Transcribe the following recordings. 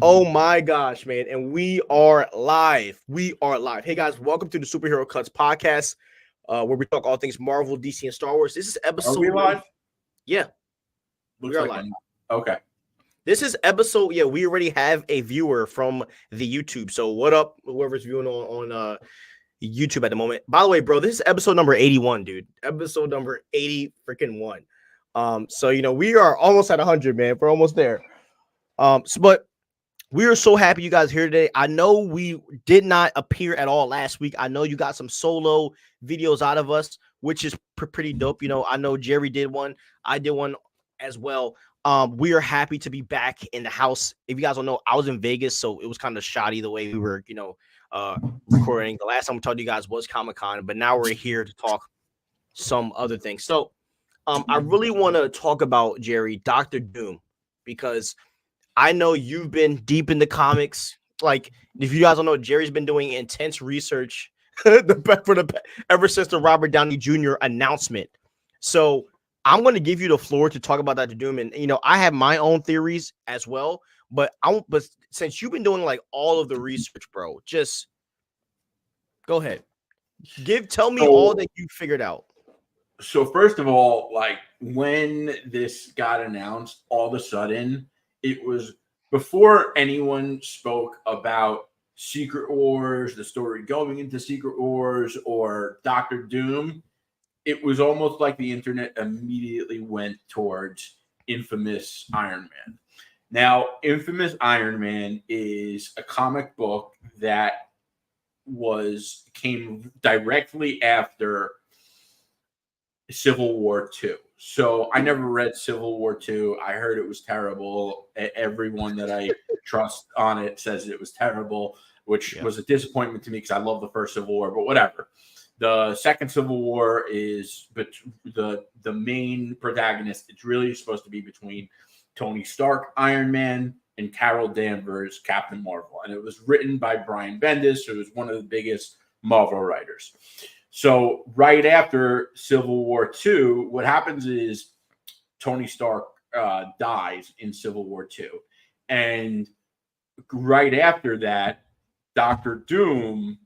Oh my gosh, man. And we are live. We are live. Hey guys, welcome to the Superherocuts podcast, where we talk all things Marvel, DC, and Star Wars. This is episode. Are we live? Yeah. Looks we are like live. Okay. This is episode. Yeah, we already have a viewer from the YouTube. So what up, whoever's viewing on YouTube at the moment. By the way, bro, this is episode number 81, dude. Episode number 80 freaking 1. So we are almost at 100, man. We're almost there. But we are so happy you guys are here today. I know we did not appear at all last week. I know you got some solo videos out of us, which is pretty dope. I know Jerry did one. I did one as well. We are happy to be back in the house. If you guys don't know, I was in Vegas, so it was kind of shoddy the way we were, recording. The last time we talked to you guys was Comic-Con, but now we're here to talk some other things. So I really want to talk about, Jerry, Dr. Doom, because I know you've been deep in the comics. Like, if you guys don't know, Jerry's been doing intense research ever since the Robert Downey Jr. announcement. So I'm going to give you the floor to talk about Dr. Doom, and I have my own theories as well. But since you've been doing like all of the research, bro, just go ahead. Tell me all that you figured out. So first of all, like when this got announced, all of a sudden, it was before anyone spoke about Secret Wars, the story going into Secret Wars, or Dr. Doom. It was almost like the internet immediately went towards Infamous Iron Man. Now, Infamous Iron Man is a comic book that came directly after Civil War II. So I never read Civil War II. I heard it was terrible. Everyone that I trust on it says it was terrible, which was a disappointment to me because I love the first Civil War, but whatever. The second Civil War is the main protagonist. It's really supposed to be between Tony Stark, Iron Man, and Carol Danvers, Captain Marvel. And it was written by Brian Bendis, who is one of the biggest Marvel writers. So right after Civil War II, what happens is Tony Stark dies in Civil War II. And right after that, Dr. Doom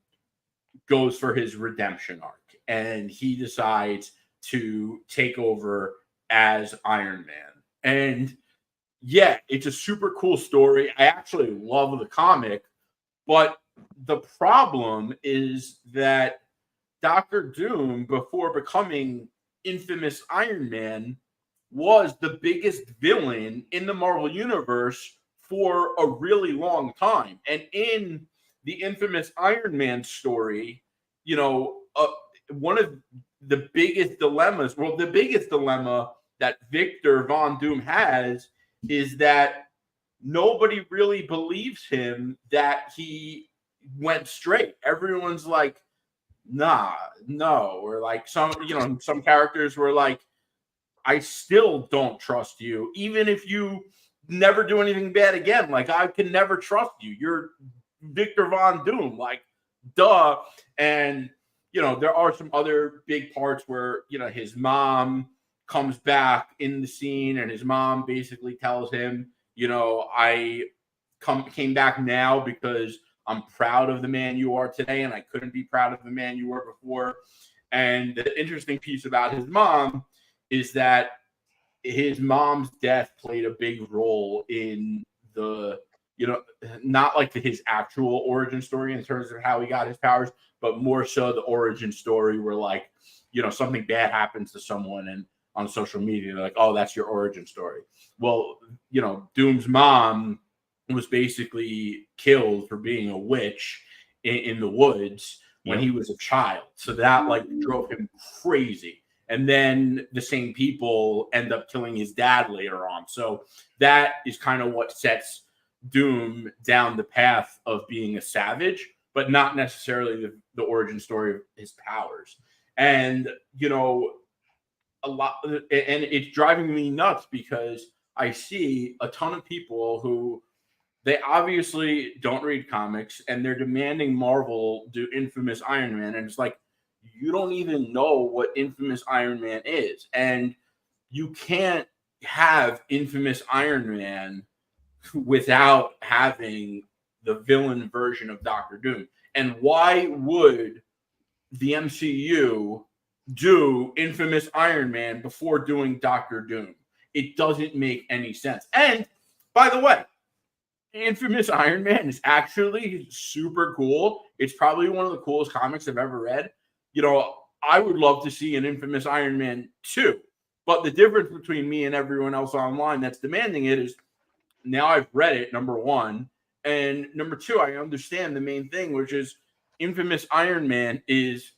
goes for his redemption arc. And he decides to take over as Iron Man. And yeah, it's a super cool story. I actually love the comic. But the problem is that Dr. Doom, before becoming Infamous Iron Man, was the biggest villain in the Marvel Universe for a really long time. And in the Infamous Iron Man story, one of the biggest dilemmas, the biggest dilemma that Victor Von Doom has is that nobody really believes him that he went straight. Everyone's like, nah, no. Or like some characters were like, I still don't trust you, even if you never do anything bad again. Like, I can never trust you. You're Victor Von Doom, like, duh. And there are some other big parts where his mom comes back in the scene, and his mom basically tells him, I came back now because I'm proud of the man you are today, and I couldn't be proud of the man you were before. And the interesting piece about his mom is that his mom's death played a big role in the, not like his actual origin story in terms of how he got his powers, but more so the origin story where, like, something bad happens to someone and on social media, they're like, oh, that's your origin story. Well, Doom's mom was basically killed for being a witch in the woods when he was a child. So that drove him crazy. And then the same people end up killing his dad later on. So that is kind of what sets Doom down the path of being a savage, but not necessarily the origin story of his powers. And, a lot, and it's driving me nuts because I see a ton of people who they obviously don't read comics and they're demanding Marvel do Infamous Iron Man. And it's like, you don't even know what Infamous Iron Man is. And you can't have infamous Iron Man without having the villain version of Doctor Doom? And why would the MCU do infamous Iron Man before doing Doctor Doom? It doesn't make any sense. And by the way, infamous Iron Man is actually super cool. It's probably one of the coolest comics I've ever read. You know, I would love to see an infamous Iron Man 2. But the difference between me and everyone else online that's demanding it is now I've read it, number one. And number two, I understand the main thing, which is infamous Iron Man is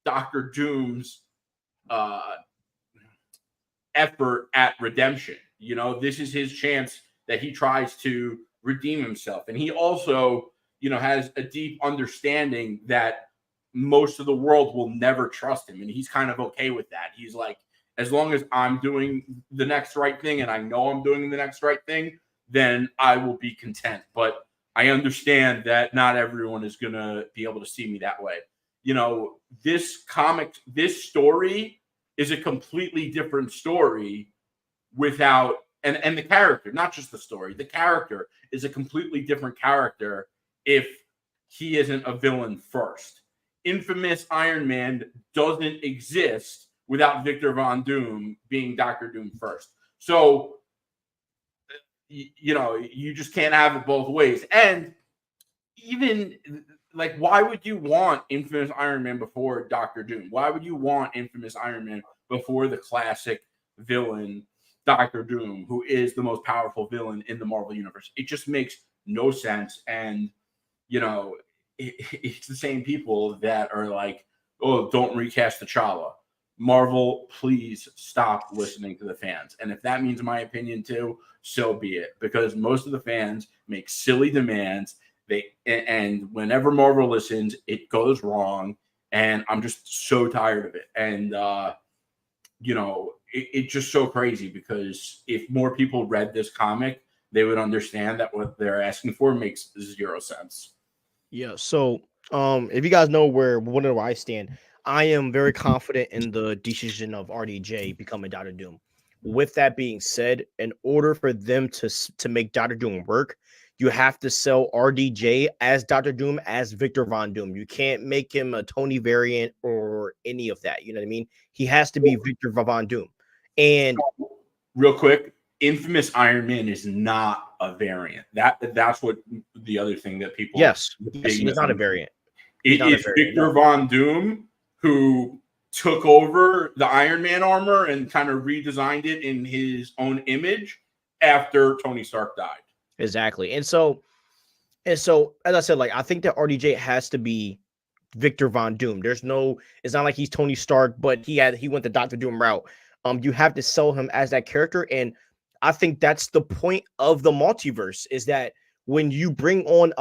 Doctor Doom's uh, effort at redemption. You know, this is his chance that he tries to redeem himself. And he also, you know, has a deep understanding that most of the world will never trust him. And he's kind of okay with that. He's like, as long as I'm doing the next right thing and I know I'm doing the next right thing, then I will be content. But I understand that not everyone is going to be able to see me that way. You know, this comic, this story is a completely different story without, and the character, not just the story, the character is a completely different character if he isn't a villain first. Infamous Iron Man doesn't exist without Victor Von Doom being Doctor Doom first. So, you know, you just can't have it both ways. And even like, why would you want infamous Iron Man before Doctor Doom? Why would you want infamous Iron Man before the classic villain Doctor Doom, who is the most powerful villain in the Marvel universe? It just makes no sense. And, you know, it's the same people that are like, oh, don't recast T'Challa. Marvel, please stop listening to the fans. And if that means my opinion too, so be it. Because most of the fans make silly demands. And whenever Marvel listens, it goes wrong. And I'm just so tired of it. And, you know, it's just so crazy because if more people read this comic, they would understand that what they're asking for makes zero sense. Yeah. So, if you guys know where I stand, I am very confident in the decision of RDJ becoming Doctor Doom. With that being said, in order for them to make Doctor Doom work, you have to sell RDJ as Doctor Doom as Victor Von Doom. You can't make him a Tony variant or any of that. You know what I mean? He has to be Victor Von Doom. And real quick, infamous Iron Man is not a variant. That's what the other thing that people yes, he's not a variant. It's Victor Von Doom who took over the Iron Man armor and kind of redesigned it in his own image after Tony Stark died. Exactly. And so as I said, like, I think that RDJ has to be Victor Von Doom. It's not like he's Tony Stark, but he went the Doctor Doom route. You have to sell him as that character. And I think that's the point of the multiverse, is that when you bring on,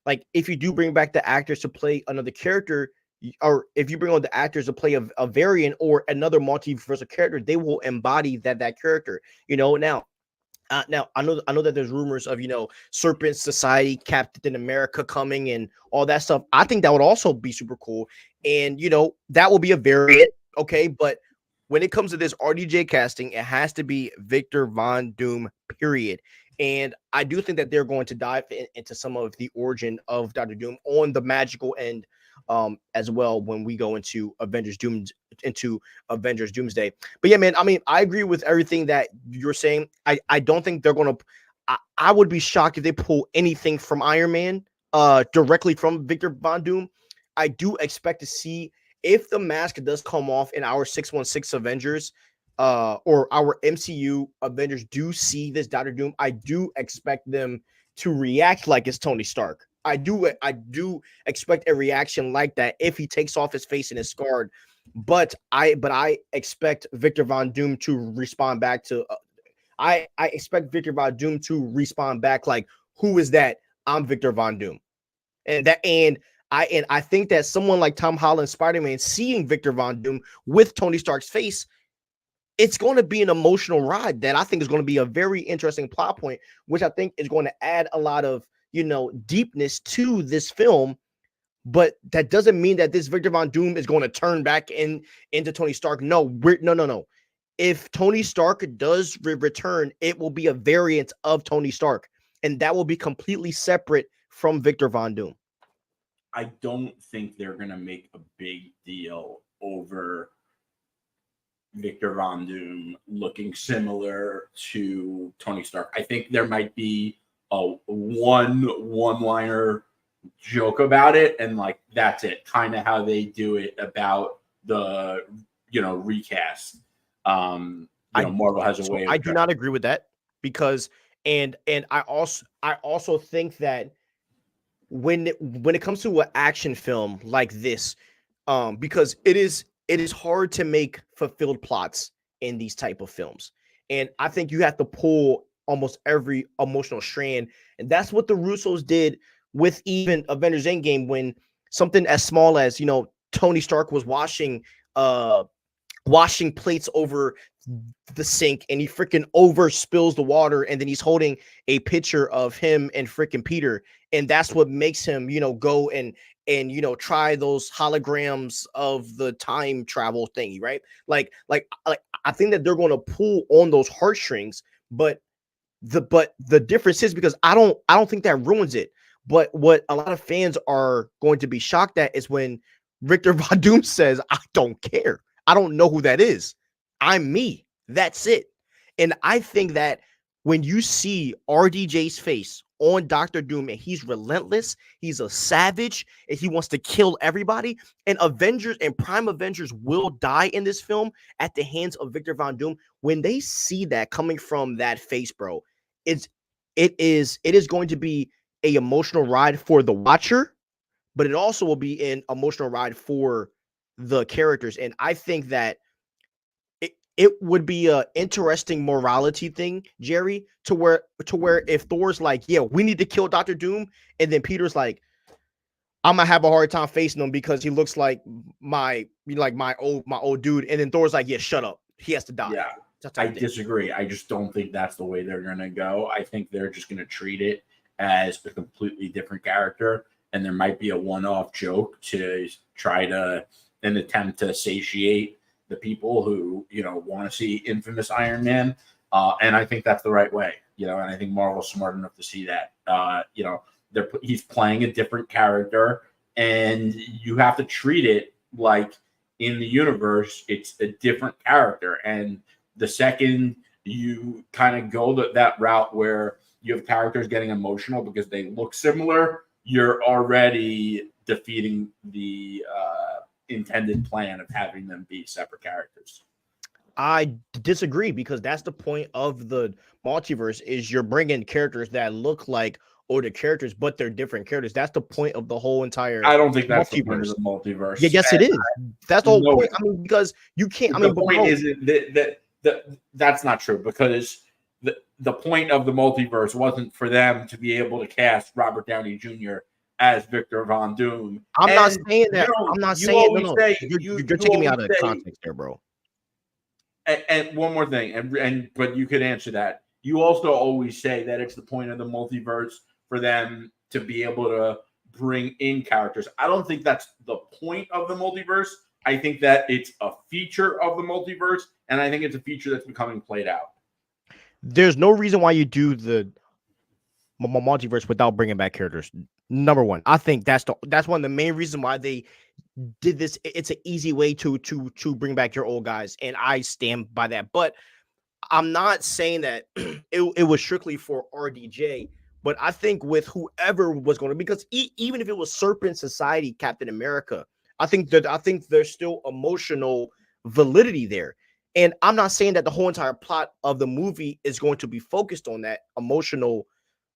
like, if you do bring back the actors to play another character, or if you bring on the actors to play a variant or another multiversal character, they will embody that character, you know. Now I know that there's rumors of, you know, Serpent Society, Captain America coming and all that stuff. I think that would also be super cool, and, you know, that will be a variant, okay. But when it comes to this RDJ casting, it has to be Victor Von Doom, period. And I do think that they're going to dive into some of the origin of Doctor Doom on the magical end, as well, when we go into Avengers Doomsday. But yeah, man, I mean, I agree with everything that you're saying. I don't think they're going to. I would be shocked if they pull anything from Iron Man directly from Victor Von Doom. I do expect to see, if the mask does come off in our 616 Avengers, or our MCU Avengers do see this Doctor Doom, I do expect them to react like it's Tony Stark. I do expect a reaction like that if he takes off his face and is scarred. But I expect Victor Von Doom to respond back to. I expect Victor Von Doom to respond back like, "Who is that? I'm Victor Von Doom," and I think that someone like Tom Holland, Spider-Man, seeing Victor Von Doom with Tony Stark's face, it's going to be an emotional ride that I think is going to be a very interesting plot point, which I think is going to add a lot of, you know, deepness to this film. But that doesn't mean that this Victor Von Doom is going to turn back into Tony Stark. No, no. if Tony Stark does return, it will be a variant of Tony Stark, and that will be completely separate from Victor Von Doom. I don't think they're going to make a big deal over Victor Von Doom looking similar to Tony Stark. I think there might be a one-liner joke about it, and like that's it. Kind of how they do it about the recast. Marvel has a way of. I do not agree with that because and I also think that when it comes to an action film like this, because it is hard to make fulfilled plots in these type of films, and I think you have to pull almost every emotional strand, and that's what the Russos did with even Avengers Endgame, when something as small as Tony Stark was washing plates over the sink and he freaking over spills the water, and then he's holding a picture of him and freaking Peter, and that's what makes him go and try those holograms of the time travel thingy, right? Like I think that they're going to pull on those heartstrings, but the difference is, because I don't think that ruins it, but what a lot of fans are going to be shocked at is when Victor Von Doom says, I don't care, I don't know who that is, I'm me, that's it. And I think that when you see RDJ's face on Doctor Doom, and he's relentless, he's a savage, and he wants to kill everybody, and Avengers and Prime Avengers will die in this film at the hands of Victor Von Doom. When they see that coming from that face, bro, it is going to be a emotional ride for the watcher, but it also will be an emotional ride for the characters. And I think that it would be a interesting morality thing, Jerry, to where if Thor's like, yeah, we need to kill Doctor Doom, and then Peter's like, I'm gonna have a hard time facing him because he looks like my old dude, and then Thor's like, yeah, shut up, he has to die. Yeah, I disagree. I just don't think that's the way they're gonna go. I think they're just gonna treat it as a completely different character, and there might be a one-off joke to try to an attempt to satiate the people who want to see infamous Iron Man, and I think that's the right way. And I think Marvel's smart enough to see that. He's playing a different character, and you have to treat it like in the universe it's a different character. And the second you kind of go that route where you have characters getting emotional because they look similar, you're already defeating the intended plan of having them be separate characters. I disagree, because that's the point of the multiverse, is you're bringing characters that look like older characters, but they're different characters. That's the point of the whole entire I don't think that's the point of the multiverse. Yeah, yes, it is. That's the whole point. I mean, because you can't. The point isn't that that's not true, because the point of the multiverse wasn't for them to be able to cast Robert Downey Jr. as Victor Von Doom. I'm not saying that. I'm not saying no. You're taking me out of context there, bro. And one more thing, but you could answer that. You also always say that it's the point of the multiverse for them to be able to bring in characters. I don't think that's the point of the multiverse. I think that it's a feature of the multiverse, and I think it's a feature that's becoming played out. There's no reason why you do the multiverse without bringing back characters. Number one, I think that's one of the main reasons why they did this. It's an easy way to bring back your old guys, and I stand by that. But I'm not saying that it was strictly for RDJ, but I think with whoever was going to, because even if it was Serpent Society, Captain America, I think there's still emotional validity there. And I'm not saying that the whole entire plot of the movie is going to be focused on that emotional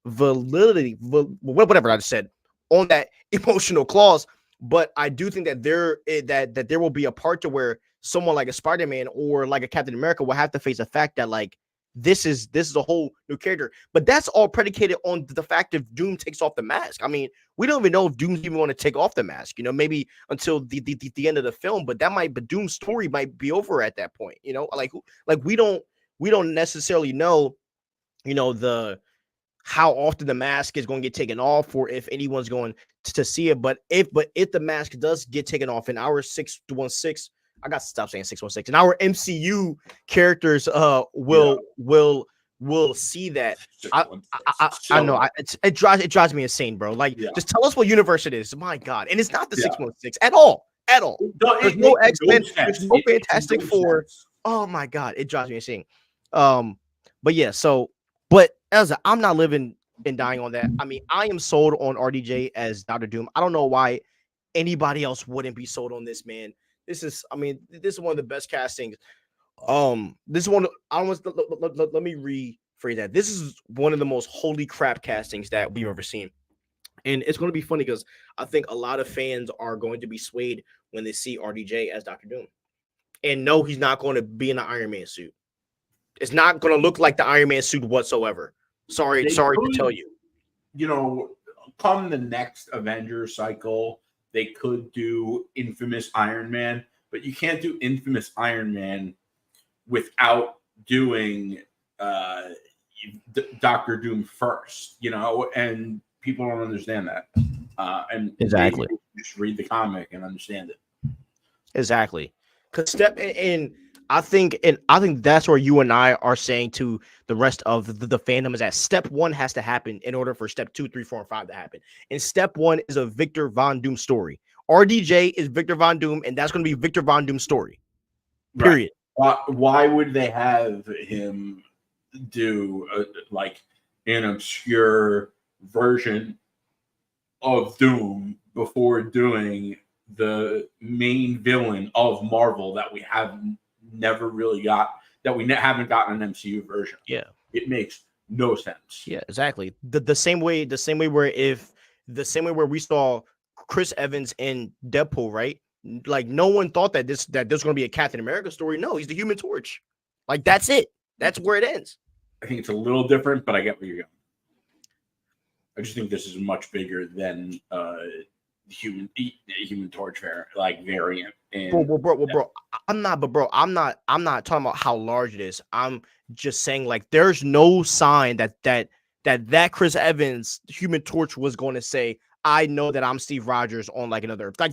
validity, whatever I just said, on that emotional clause. But I do think that there will be a part to where someone like a Spider-Man or like a Captain America will have to face the fact that like this is a whole new character. But that's all predicated on the fact if Doom takes off the mask. I mean, we don't even know if Doom's even want to take off the mask, maybe until the end of the film. But Doom's story might be over at that point, like we don't necessarily know, how often the mask is going to get taken off, or if anyone's going to see it. But if the mask does get taken off in our 616 I got to stop saying 616. And our MCU characters will see that. I know it drives me insane, bro. Like, just tell us what universe it is. My God, and it's not the 616 at all. There's no X-Men. There's no Fantastic Four. Oh my God, it drives me insane. But yeah, but as I'm not living and dying on that. I mean, I am sold on RDJ as Dr. Doom. I don't know why anybody else wouldn't be sold on this, man. This is one of the best castings. This is one. I almost let me rephrase that. This is one of the most holy crap castings that we've ever seen, and it's going to be funny because I think a lot of fans are going to be swayed when they see RDJ as Dr. Doom, and no, he's not going to be in an Iron Man suit. It's not going to look like the Iron Man suit whatsoever. Sorry to tell you. You know, come the next Avengers cycle, they could do Infamous Iron Man, but you can't do Infamous Iron Man without doing Doctor Doom first, you know, and people don't understand that. And exactly, just read the comic and understand it. Exactly, because I think that's where you and I are saying to the rest of the fandom is that step 1 has to happen in order for step 2, 3, 4, and 5 to happen. And step 1 is a Victor Von Doom story. RDJ is Victor Von Doom, and that's going to be Victor Von Doom's story. Period. Right. Why would they have him do like an obscure version of Doom before doing the main villain of Marvel that we have never really got, that we haven't gotten an MCU version? Yeah, it makes no sense. Yeah, exactly. The same way where we saw Chris Evans in Deadpool, right? Like, no one thought that there's going to be a Captain America story. No, he's the Human Torch. Like, that's it. That's where it ends. I think it's a little different, but I get where you're going. I just think this is much bigger than Human Torch variant. Bro, I'm not talking about how large it is. I'm just saying, like, there's no sign that Chris Evans Human Torch was going to say, I know that I'm Steve Rogers on like another, like,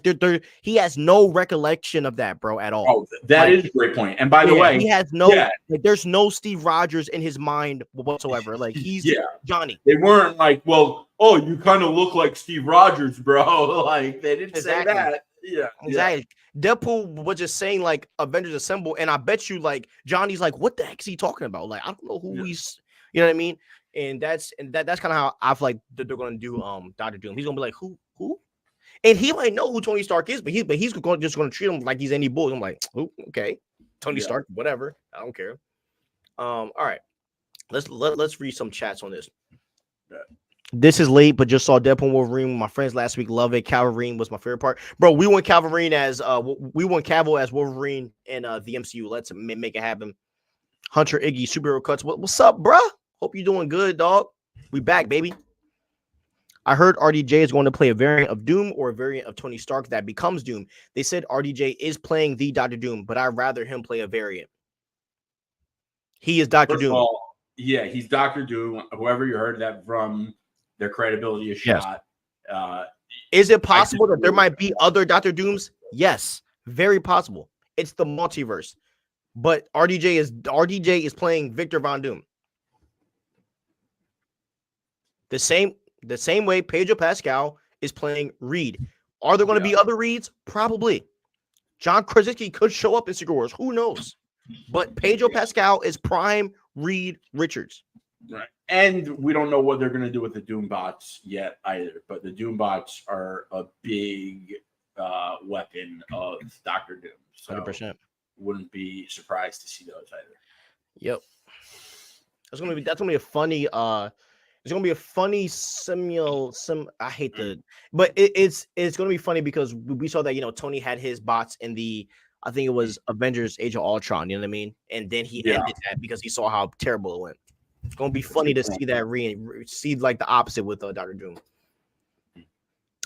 he has no recollection of that, bro, at all. Oh, that is a great point. And by the way, he has like, there's no Steve Rogers in his mind whatsoever. Like, he's Johnny. They weren't like, well, oh, you kind of look like Steve Rogers, bro. Like, they didn't say that. Yeah, exactly. Deadpool was just saying like Avengers Assemble, and I bet you like Johnny's like, what the heck is he talking about? Like, I don't know who he's, you know what I mean? And that's kind of how I feel like they're going to do Dr. Doom. He's gonna be like, who? And he might know who Tony Stark is, but he's just going to treat him like he's any bull. I'm like, oh, okay, Tony Stark, whatever. I don't care. All right, let's read some chats on this. This is late, but just saw Deadpool Wolverine with my friends last week. Love it. Calvary was my favorite part, bro. We want Calvary as Cavill as Wolverine in the MCU. Let's make it happen. Hunter Iggy, Superherocuts. What's up, bro? Hope you're doing good, dog. We back, baby. I heard RDJ is going to play a variant of Doom or a variant of Tony Stark that becomes Doom. They said RDJ is playing the Dr. Doom, but I'd rather him play a variant. He is Dr. Doom. All, yeah, he's Dr. Doom. Whoever you heard that from, their credibility is shot. Is it possible that there might be other Dr. Dooms? Yes, very possible. It's the multiverse. But RDJ is playing Victor Von Doom. The same way Pedro Pascal is playing Reed. Are there going to be other Reeds? Probably. John Krasinski could show up in Secret Wars. Who knows? But Pedro Pascal is prime Reed Richards. Right. And we don't know what they're going to do with the Doom bots yet either. But the Doom bots are a big weapon of Dr. Doom. So 100%. Wouldn't be surprised to see those either. Yep. That's gonna be a funny it's gonna be a funny I hate but it's gonna be funny because we saw that, you know, Tony had his bots in the, I think it was Avengers Age of Ultron, you know what I mean? And then he ended that because he saw how terrible it went. It's gonna be funny to see that see like the opposite with Dr. Doom.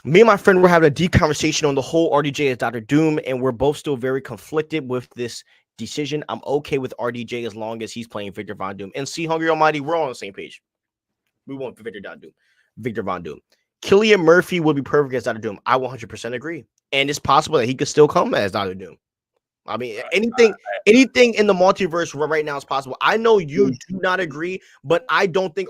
Me and my friend were having a deep conversation on the whole RDJ as Dr. Doom, and we're both still very conflicted with this decision. I'm okay with RDJ as long as he's playing Victor Von Doom. And see, Hungry Almighty, we're all on the same page. We want Victor Von Doom. Cillian Murphy would be perfect as Dr. Doom. I 100% agree. And it's possible that he could still come as Dr. Doom. I mean, anything in the multiverse right now is possible. I know you do not agree, but I don't think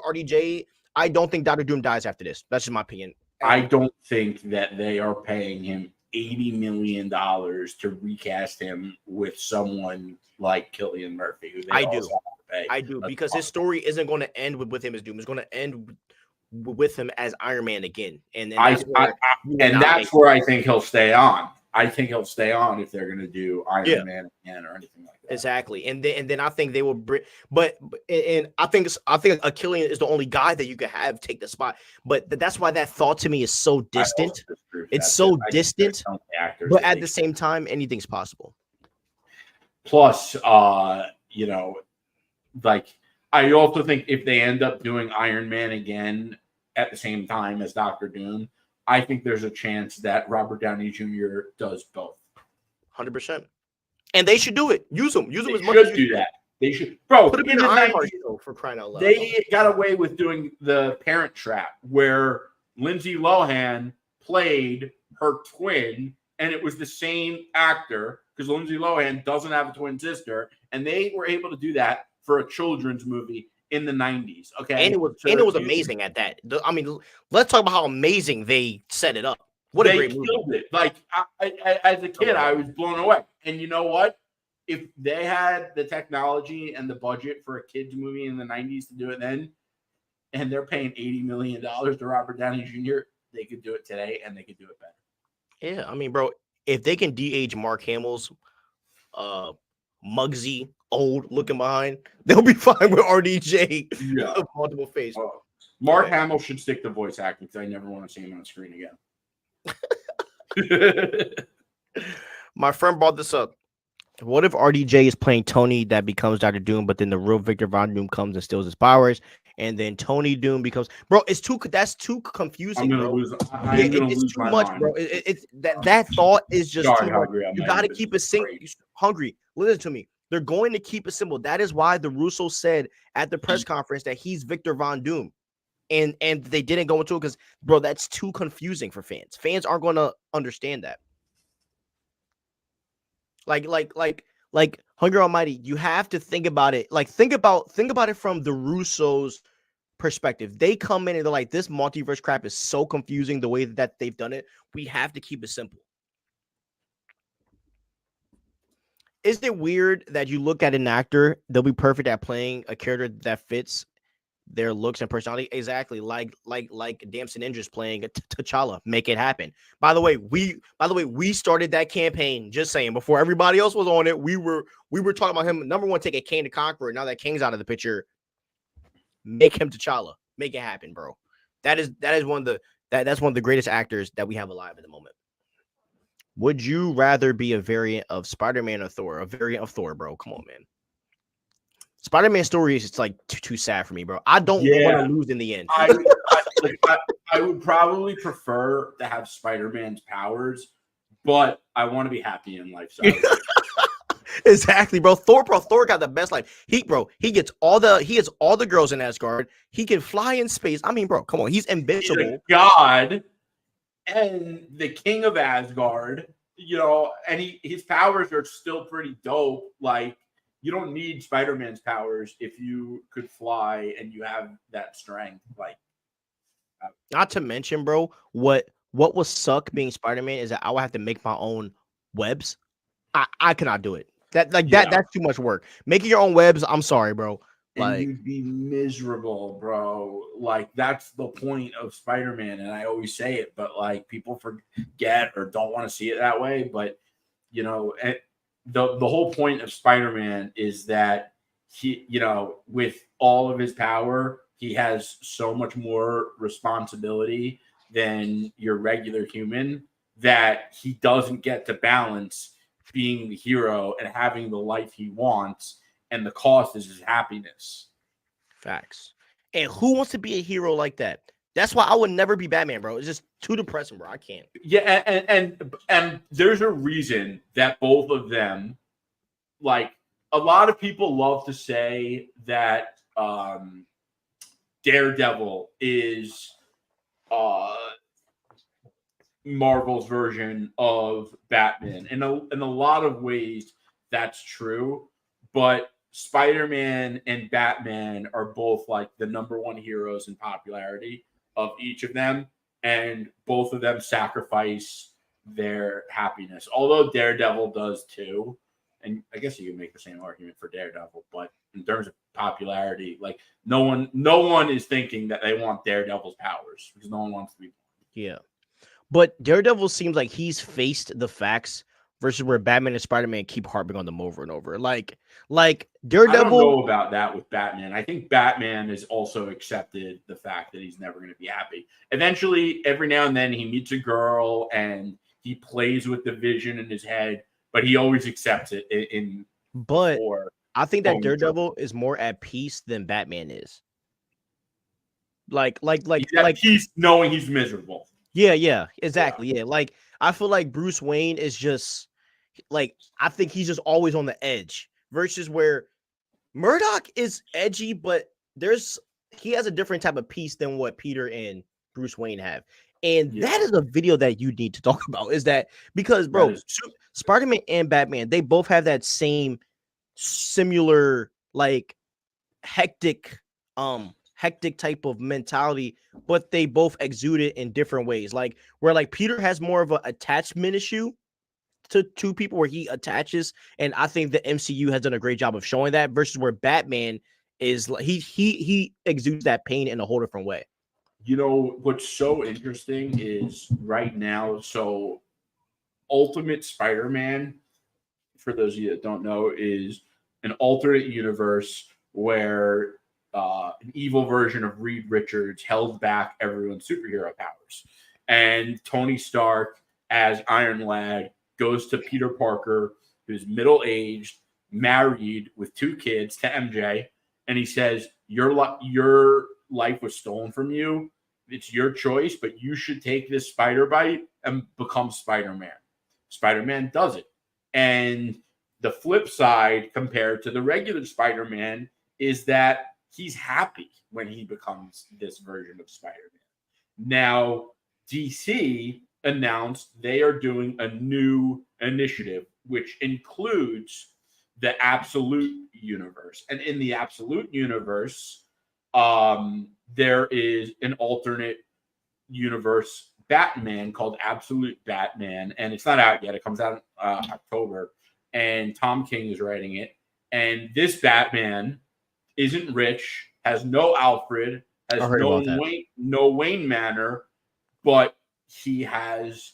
I don't think Doctor Doom dies after this. That's just my opinion. I don't think that they are paying him $80 million to recast him with someone like Cillian Murphy, who they also have to pay. I do, because his story isn't going to end with him as Doom. It's going to end with him as Iron Man again. And that's where I think he'll stay on. I think he'll stay on if they're going to do Iron Man again or anything like that. Exactly, and then I think they will bring, but I think a Killian is the only guy that you could have take the spot. But that's why that thought to me is so distant. It's so distant, but at the same time, anything's possible. Plus, you know, like I also think if they end up doing Iron Man again at the same time as Doctor Doom, I think there's a chance that Robert Downey Jr. does both. 100%. And they should do it. Use them as much as you do that. They should, bro. Put them in the Ironheart show, for crying out loud. They got away with doing the Parent Trap, where Lindsay Lohan played her twin, and it was the same actor because Lindsay Lohan doesn't have a twin sister, and they were able to do that for a children's movie in the 90s. Okay, and it was amazing at that. I mean, let's talk about how amazing they set it up. What a great movie! Killed it. Like as a kid, I was blown away. And you know what? If they had the technology and the budget for a kids movie in the 90s to do it then, and they're paying $80 million to Robert Downey Jr., they could do it today and they could do it better. Yeah, I mean, bro, if they can de-age Mark Hamill's Muggsy, old looking behind, they'll be fine with RDJ. Yeah, multiple face. Mark Hamill should stick to voice acting because I never want to see him on the screen again. My friend brought this up. What if RDJ is playing Tony that becomes Dr. Doom, but then the real Victor Von Doom comes and steals his powers, and then Tony Doom becomes, bro? That's too confusing, bro. It's too much, bro. It's that thought is just too much. You got to keep it simple. Hungry, listen to me. They're going to keep it simple. That is why the Russo said at the press conference that he's Victor Von Doom. And they didn't go into it because, bro, that's too confusing for fans. Fans aren't going to understand that. Like Hungry Almighty, you have to think about it. Like think about it from the Russos' perspective. They come in and they're like, this multiverse crap is so confusing the way that they've done it. We have to keep it simple. Is it weird that you look at an actor, they'll be perfect at playing a character that fits their looks and personality? Exactly, like Damson Ninja's playing T'Challa. Make it happen. By the way, we started that campaign. Just saying, before everybody else was on it, we were talking about him. Number one, take a Kang to Conqueror. Now that Kang's out of the picture, make him T'Challa. Make it happen, bro. That's one of the greatest actors that we have alive at the moment. Would you rather be a variant of Spider-Man or Thor? A variant of Thor, bro. Come on, man. Spider-Man story is just like too sad for me, bro. I don't want to lose in the end. I would probably prefer to have Spider-Man's powers, but I want to be happy in life. So exactly, bro. Thor got the best life. He gets all the girls in Asgard. He can fly in space. I mean, bro, come on. He's invincible. He's a god and the king of Asgard, you know, and his powers are still pretty dope. Like, you don't need Spider-Man's powers if you could fly and you have that strength. Like, not to mention, bro, what will suck being Spider-Man is that I will have to make my own webs. I cannot do it. That's too much work. Making your own webs, I'm sorry, bro. Like, and you'd be miserable, bro. Like, that's the point of Spider-Man, and I always say it, but like people forget or don't want to see it that way. But you know, the whole point of Spider-Man is that he, you know, with all of his power, he has so much more responsibility than your regular human that he doesn't get to balance being the hero and having the life he wants, and the cost is his happiness. Facts. And who wants to be a hero like that? That's why I would never be Batman, bro. It's just too depressing, bro. I can't. Yeah, and there's a reason that both of them, like, a lot of people love to say that Daredevil is Marvel's version of Batman. In a lot of ways, that's true. But Spider-Man and Batman are both like the number one heroes in popularity of each of them, and both of them sacrifice their happiness. Although Daredevil does too, and I guess you can make the same argument for Daredevil, but in terms of popularity, like no one is thinking that they want Daredevil's powers because no one wants to be. Yeah. But Daredevil seems like he's faced the facts versus where Batman and Spider-Man keep harping on them over and over. Like I don't Daredevil. know about that with Batman. I think Batman has also accepted the fact that he's never going to be happy. Eventually, every now and then, he meets a girl and he plays with the vision in his head, but he always accepts it But before I think that going to Daredevil is more at peace than Batman is. he's at peace knowing he's miserable. Yeah, exactly. Yeah. Like I feel like Bruce Wayne is just like I think he's just always on the edge versus where Murdoch is edgy, but he has a different type of peace than what Peter and Bruce Wayne have. And that is a video that you need to talk about. Is that because, bro, Spider-Man and Batman, they both have that same similar, like hectic type of mentality, but they both exude it in different ways. Like where like Peter has more of an attachment issue to two people where he attaches, and I think the MCU has done a great job of showing that versus where Batman is like he exudes that pain in a whole different way. You know what's so interesting is right now, so Ultimate Spider-Man, for those of you that don't know, is an alternate universe where an evil version of Reed Richards held back everyone's superhero powers. And Tony Stark, as Iron Lad, goes to Peter Parker, who's middle-aged, married with 2 kids, to MJ, and he says, your life was stolen from you. It's your choice, but you should take this spider bite and become Spider-Man. Spider-Man does it. And the flip side compared to the regular Spider-Man is that he's happy when he becomes this version of Spider-Man. Now, DC announced they are doing a new initiative, which includes the Absolute Universe. And in the Absolute Universe, there is an alternate universe Batman called Absolute Batman, and it's not out yet. It comes out in October, and Tom King is writing it. And this Batman isn't rich, has no Alfred, has no Wayne Manor, but he has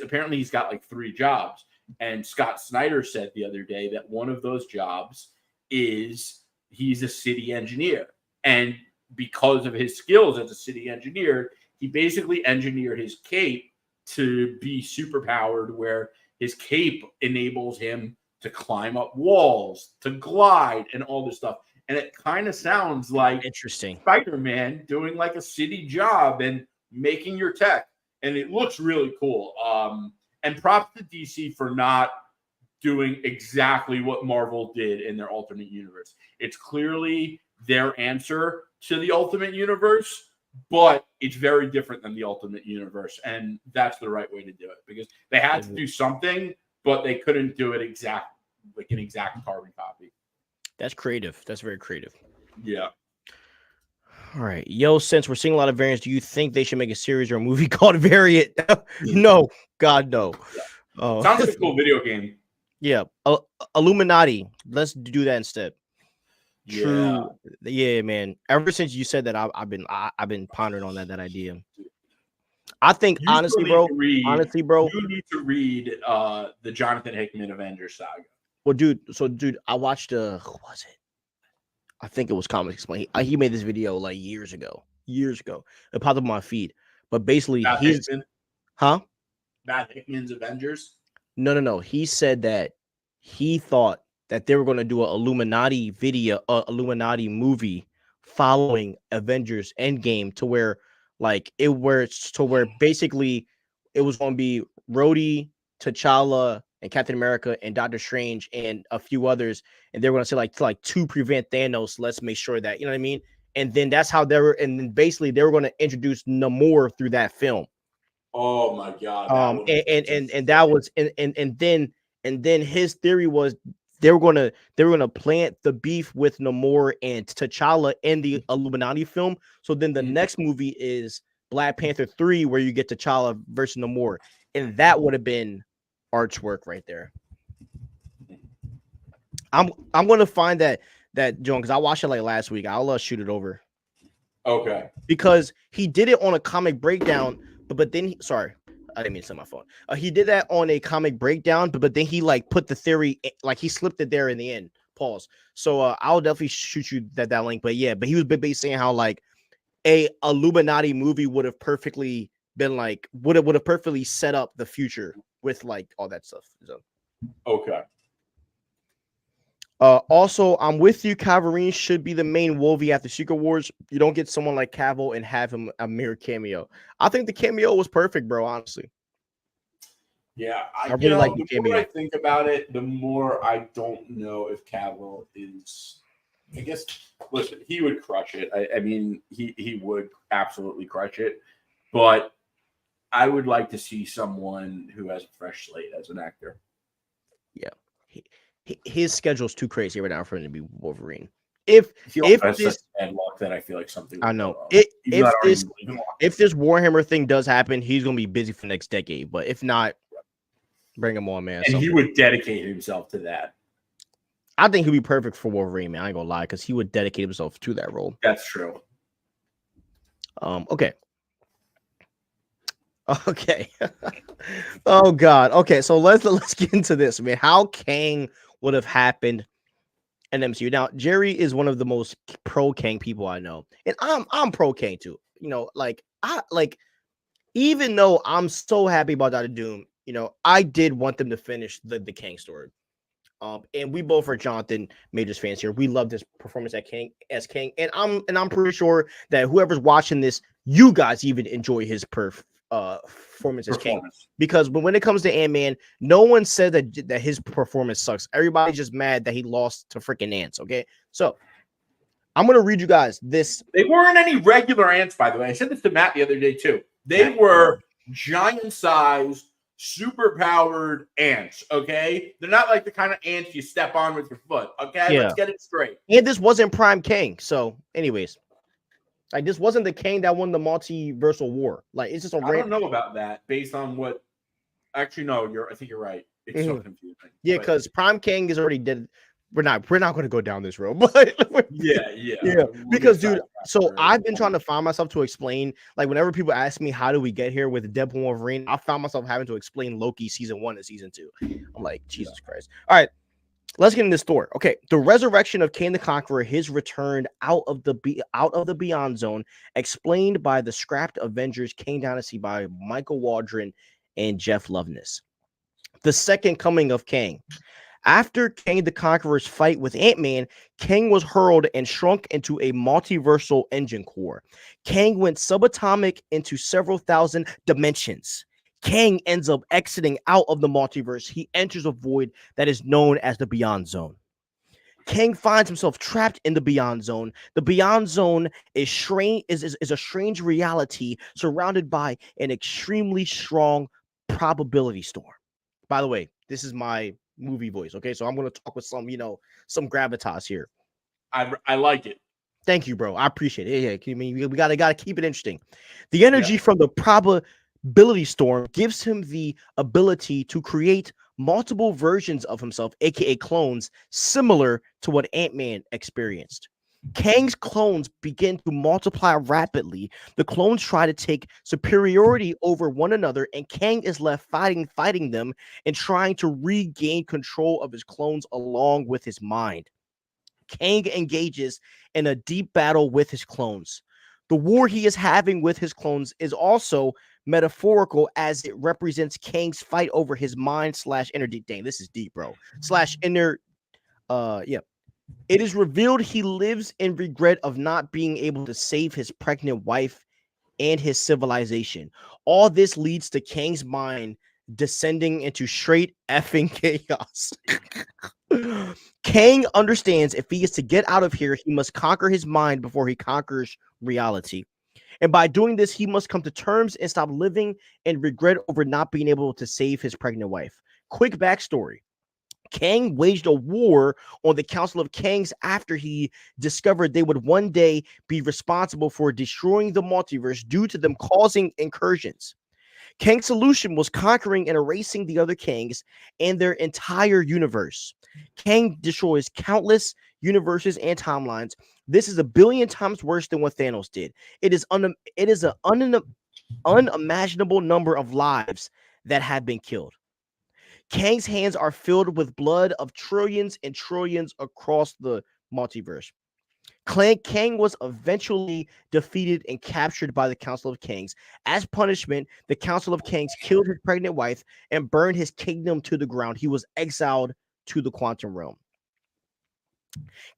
apparently he's got like 3 jobs. And Scott Snyder said the other day that one of those jobs is he's a city engineer. And because of his skills as a city engineer, he basically engineered his cape to be superpowered, where his cape enables him to climb up walls, to glide, and all this stuff. And it kind of sounds like interesting Spider-Man doing like a city job and making your tech. And it looks really cool. And props to DC for not doing exactly what Marvel did in their alternate universe. It's clearly their answer to the Ultimate Universe, but it's very different than the Ultimate Universe. And that's the right way to do it, because they had to do something, but they couldn't do it like an exact carbon copy. That's creative. That's very creative. Yeah. All right. Yo, since we're seeing a lot of variants, do you think they should make a series or a movie called Variant? No. God, no. Yeah. Sounds like a cool video game. Yeah. Illuminati. Let's do that instead. True. Yeah, man. Ever since you said that, I've been pondering on that idea. I think honestly, bro, you need to read the Jonathan Hickman Avengers saga. Well, dude, I watched who was it? I think it was Comics Explain. He made this video like years ago. It popped up on my feed. But basically, Matt Hickman's Avengers? No. He said that he thought that they were going to do an Illuminati movie following Avengers Endgame, to where basically it was going to be Rhodey, T'Challa, and Captain America and Doctor Strange and a few others, and they were going to say like to prevent Thanos, let's make sure that, you know what I mean? And then that's how and then basically they were going to introduce Namor through that film. Oh my god! And that was and then And then his theory was they were gonna plant the beef with Namor and T'Challa in the Illuminati film. So then the next movie is Black Panther 3, where you get T'Challa versus Namor, and that would have been artwork right there. I'm gonna find that John, because I watched it like last week. I'll shoot it over. Okay. Because he did it on a comic breakdown, but then sorry, I didn't mean to say my phone. He did that on a comic breakdown, but then he like put the theory, like he slipped it there in the end. Pause. So I'll definitely shoot you that link. But yeah, but he was basically saying how like a Illuminati movie would have perfectly been like would have perfectly set up the future with like all that stuff. So. Okay. Also, I'm with you. Calvary should be the main Wolvie after Secret Wars. You don't get someone like Cavill and have him a mere cameo. I think the cameo was perfect, bro. Honestly. Yeah, I really like the cameo. The more I think about it, the more I don't know if Cavill is. I guess. Listen, he would crush it. I mean, he would absolutely crush it. But I would like to see someone who has a fresh slate as an actor. Yeah. His schedule's too crazy right now for him to be Wolverine. If this bad luck that I feel like something. I know if this Warhammer thing does happen, he's gonna be busy for the next decade. But if not, bring him on, man. And he would dedicate himself to that. I think he'd be perfect for Wolverine, man. I ain't gonna lie, because he would dedicate himself to that role. That's true. Okay. Okay. Oh God. Okay, so let's get into this, man. How Kang would have happened in MCU. Now, Jerry is one of the most pro Kang people I know, and I'm pro Kang too. You know, like I like, even though I'm so happy about Doctor Doom, you know, I did want them to finish the Kang story. And we both are Jonathan Majors fans here. We loved his performance as Kang, and I'm pretty sure that whoever's watching this, you guys even enjoy his performance as Kang, because when it comes to Ant-Man, no one said that his performance sucks. Everybody's just mad that he lost to freaking ants. Okay, so I'm gonna read you guys this. They weren't any regular ants, by the way. I said this to Matt the other day too. They were giant-sized, super-powered ants. Okay, they're not like the kind of ants you step on with your foot. Okay, let's get it straight. And this wasn't Prime Kang. So, anyways. Like, this wasn't the Kang that won the multiversal war. Like, it's just a I don't know about that based on what. Actually, no. I think you're right. It's so confusing. Yeah, because Prime Kang is already dead. We're not going to go down this road, but yeah. Because, dude, so I've been trying to find myself to explain. Like, whenever people ask me how do we get here with Deadpool and Wolverine, I found myself having to explain Loki season 1 and season 2. I'm like, Jesus Christ. All right. Let's get in this story. Okay, the resurrection of Kang the Conqueror, his return out of the Beyond Zone, explained by the scrapped Avengers Kang Dynasty by Michael Waldron and Jeff Loveness. The second coming of Kang. After Kang the Conqueror's fight with Ant-Man, Kang was hurled and shrunk into a multiversal engine core. Kang went subatomic into several thousand dimensions. Kang ends up exiting out of the multiverse. He enters a void that is known as the Beyond Zone. Kang finds himself trapped in the Beyond Zone. The Beyond Zone is a strange reality surrounded by an extremely strong probability storm. By the way, this is my movie voice, okay? So I'm going to talk with some gravitas here. I like it. Thank you, bro. I appreciate it. Yeah, we got to keep it interesting. The energy from the probability storm gives him the ability to create multiple versions of himself, aka clones, similar to what Ant-Man experienced. Kang's clones begin to multiply rapidly. The clones try to take superiority over one another, and Kang is left fighting them and trying to regain control of his clones along with his mind. Kang engages in a deep battle with his clones. The war he is having with his clones is also metaphorical, as it represents Kang's fight over his mind / inner. Dang, this is deep, bro. / inner. It is revealed he lives in regret of not being able to save his pregnant wife and his civilization. All this leads to Kang's mind descending into straight effing chaos. Kang understands if he is to get out of here, he must conquer his mind before he conquers reality. And by doing this, he must come to terms and stop living in regret over not being able to save his pregnant wife. Quick backstory. Kang waged a war on the Council of Kangs after he discovered they would one day be responsible for destroying the multiverse due to them causing incursions. Kang's solution was conquering and erasing the other Kangs and their entire universe. Kang destroys countless universes and timelines. This is a billion times worse than what Thanos did. It is an unimaginable number of lives that have been killed. Kang's hands are filled with blood of trillions and trillions across the multiverse. Kang was eventually defeated and captured by the Council of Kangs. As punishment, the Council of Kangs killed his pregnant wife and burned his kingdom to the ground. He was exiled to the quantum realm.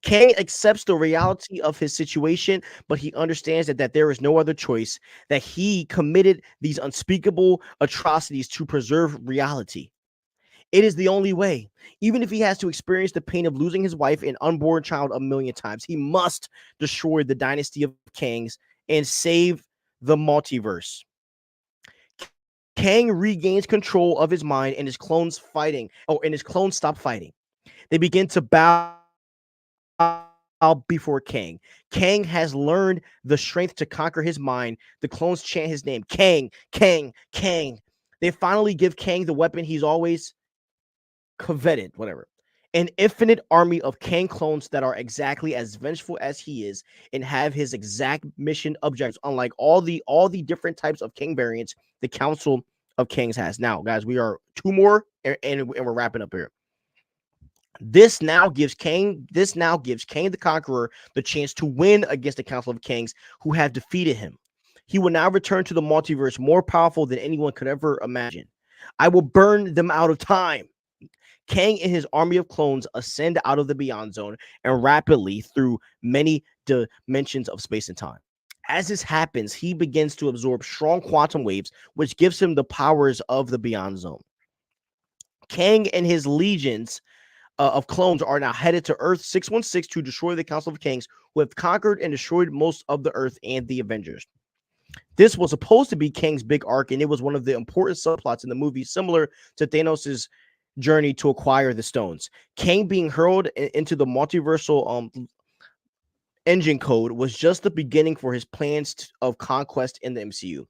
Kang accepts the reality of his situation, but he understands that there is no other choice, that he committed these unspeakable atrocities to preserve reality. It is the only way. Even if he has to experience the pain of losing his wife and unborn child a million times, he must destroy the dynasty of Kangs and save the multiverse. Kang regains control of his mind and his clones and his clones stop fighting. They begin to bow before Kang. Kang has learned the strength to conquer his mind. The clones chant his name, Kang, Kang, Kang. They finally give Kang the weapon he's always coveted, whatever. An infinite army of Kang clones that are exactly as vengeful as he is and have his exact mission objectives, unlike all the different types of Kang variants the Council of Kangs has. Now, guys, we are two more and we're wrapping up here. This now gives Kang the Conqueror the chance to win against the Council of Kangs who have defeated him. He will now return to the multiverse more powerful than anyone could ever imagine. I will burn them out of time. Kang and his army of clones ascend out of the Beyond Zone and rapidly through many dimensions of space and time. As this happens, he begins to absorb strong quantum waves, which gives him the powers of the Beyond Zone. Kang and his legions of clones are now headed to Earth 616 to destroy the Council of Kangs, who have conquered and destroyed most of the Earth and the Avengers. This was supposed to be Kang's big arc, and it was one of the important subplots in the movie, similar to Thanos' journey to acquire the stones. Kang being hurled into the multiversal engine code was just the beginning for his plans of conquest in the MCU.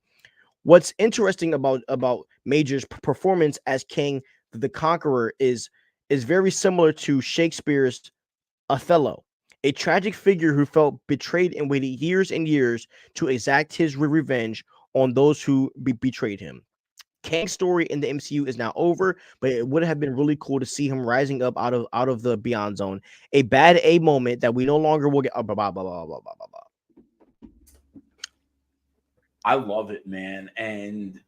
What's interesting about Major's performance as Kang the Conqueror is very similar to Shakespeare's Othello, a tragic figure who felt betrayed and waited years and years to exact his revenge on those who betrayed him. Kang's story in the MCU is now over, but it would have been really cool to see him rising up out of the Beyond Zone. A bad A moment that we no longer will get. Blah, blah, blah, blah, blah, blah, blah. I love it, man. And,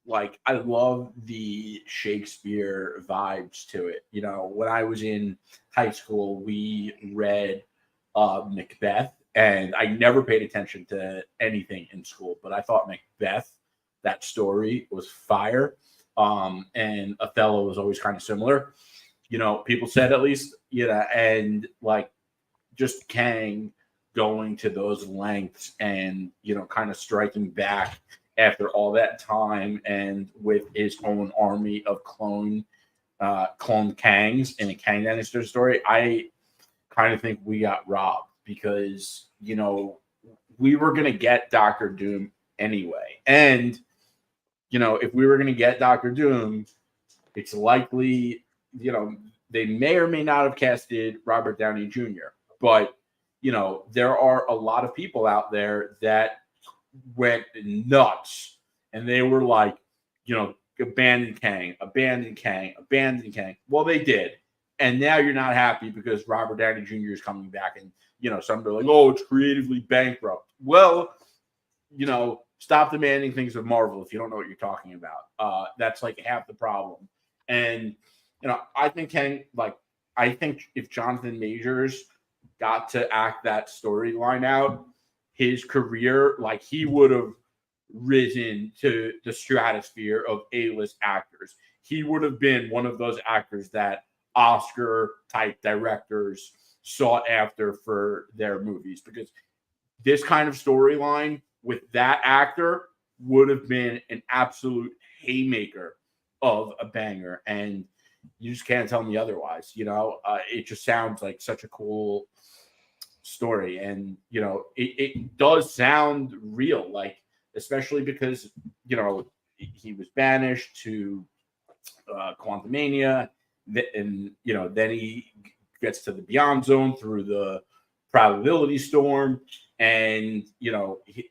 like, I love the Shakespeare vibes to it. When I was in high school, we read Macbeth, and I never paid attention to anything in school, but I thought Macbeth, that story, was fire. And Othello was always kind of similar. People said, at least, and like just Kang going to those lengths and, kind of striking back after all that time and with his own army of clone Kangs in a Kang Dynasty story, I kind of think we got robbed because, we were going to get Doctor Doom anyway. And, if we were going to get Doctor Doom, it's likely, they may or may not have casted Robert Downey Jr. But, there are a lot of people out there that went nuts and they were like, abandon Kang, abandon Kang, abandon Kang. Well, they did. And now you're not happy because Robert Downey Jr. is coming back and, some are like, oh, it's creatively bankrupt. Well, stop demanding things of Marvel if you don't know what you're talking about. That's like half the problem. And, I think I think if Jonathan Majors got to act that storyline out, his career, like he would have risen to the stratosphere of A-list actors. He would have been one of those actors that Oscar type directors sought after for their movies, because this kind of storyline with that actor would have been an absolute haymaker of a banger. And, you just can't tell me otherwise. It just sounds like such a cool story, and it does sound real, like, especially because he was banished to Quantumania, and then he gets to the Beyond Zone through the probability storm, and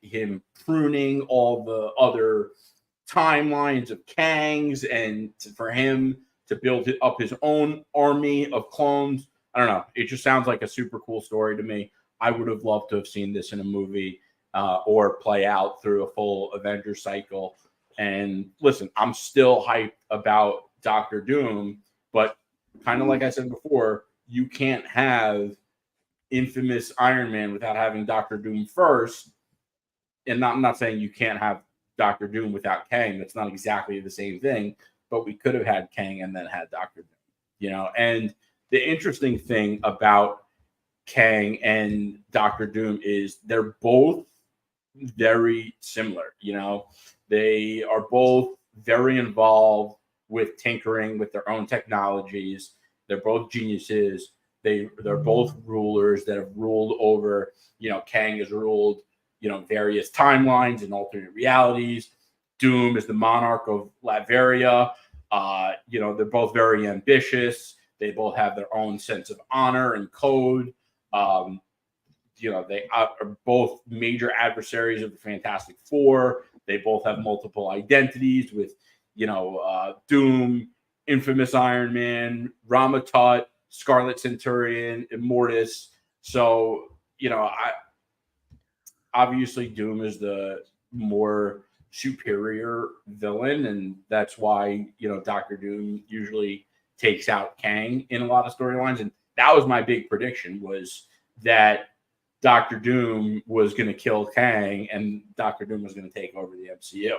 him pruning all the other timelines of Kangs, and for him to build up his own army of clones. I don't know. It just sounds like a super cool story to me. I would have loved to have seen this in a movie or play out through a full Avengers cycle. And listen, I'm still hyped about Doctor Doom, but kind of like I said before, you can't have infamous Iron Man without having Doctor Doom first. And I'm not saying you can't have Doctor Doom without Kang. That's not exactly the same thing, but we could have had Kang and then had Doctor Doom, And the interesting thing about Kang and Doctor Doom is they're both very similar. They are both very involved with tinkering with their own technologies. They're both geniuses. They're both rulers that have ruled over, Kang has ruled, various timelines and alternate realities. Doom is the monarch of Latveria. They're both very ambitious. They both have their own sense of honor and code. They are both major adversaries of the Fantastic Four. They both have multiple identities with, Doom, infamous Iron Man, Ramatut, Scarlet Centurion, Immortus. So, obviously Doom is the more superior villain, and that's why, Doctor Doom usually takes out Kang in a lot of storylines. And that was my big prediction, was that Doctor Doom was going to kill Kang and Doctor Doom was going to take over the MCU.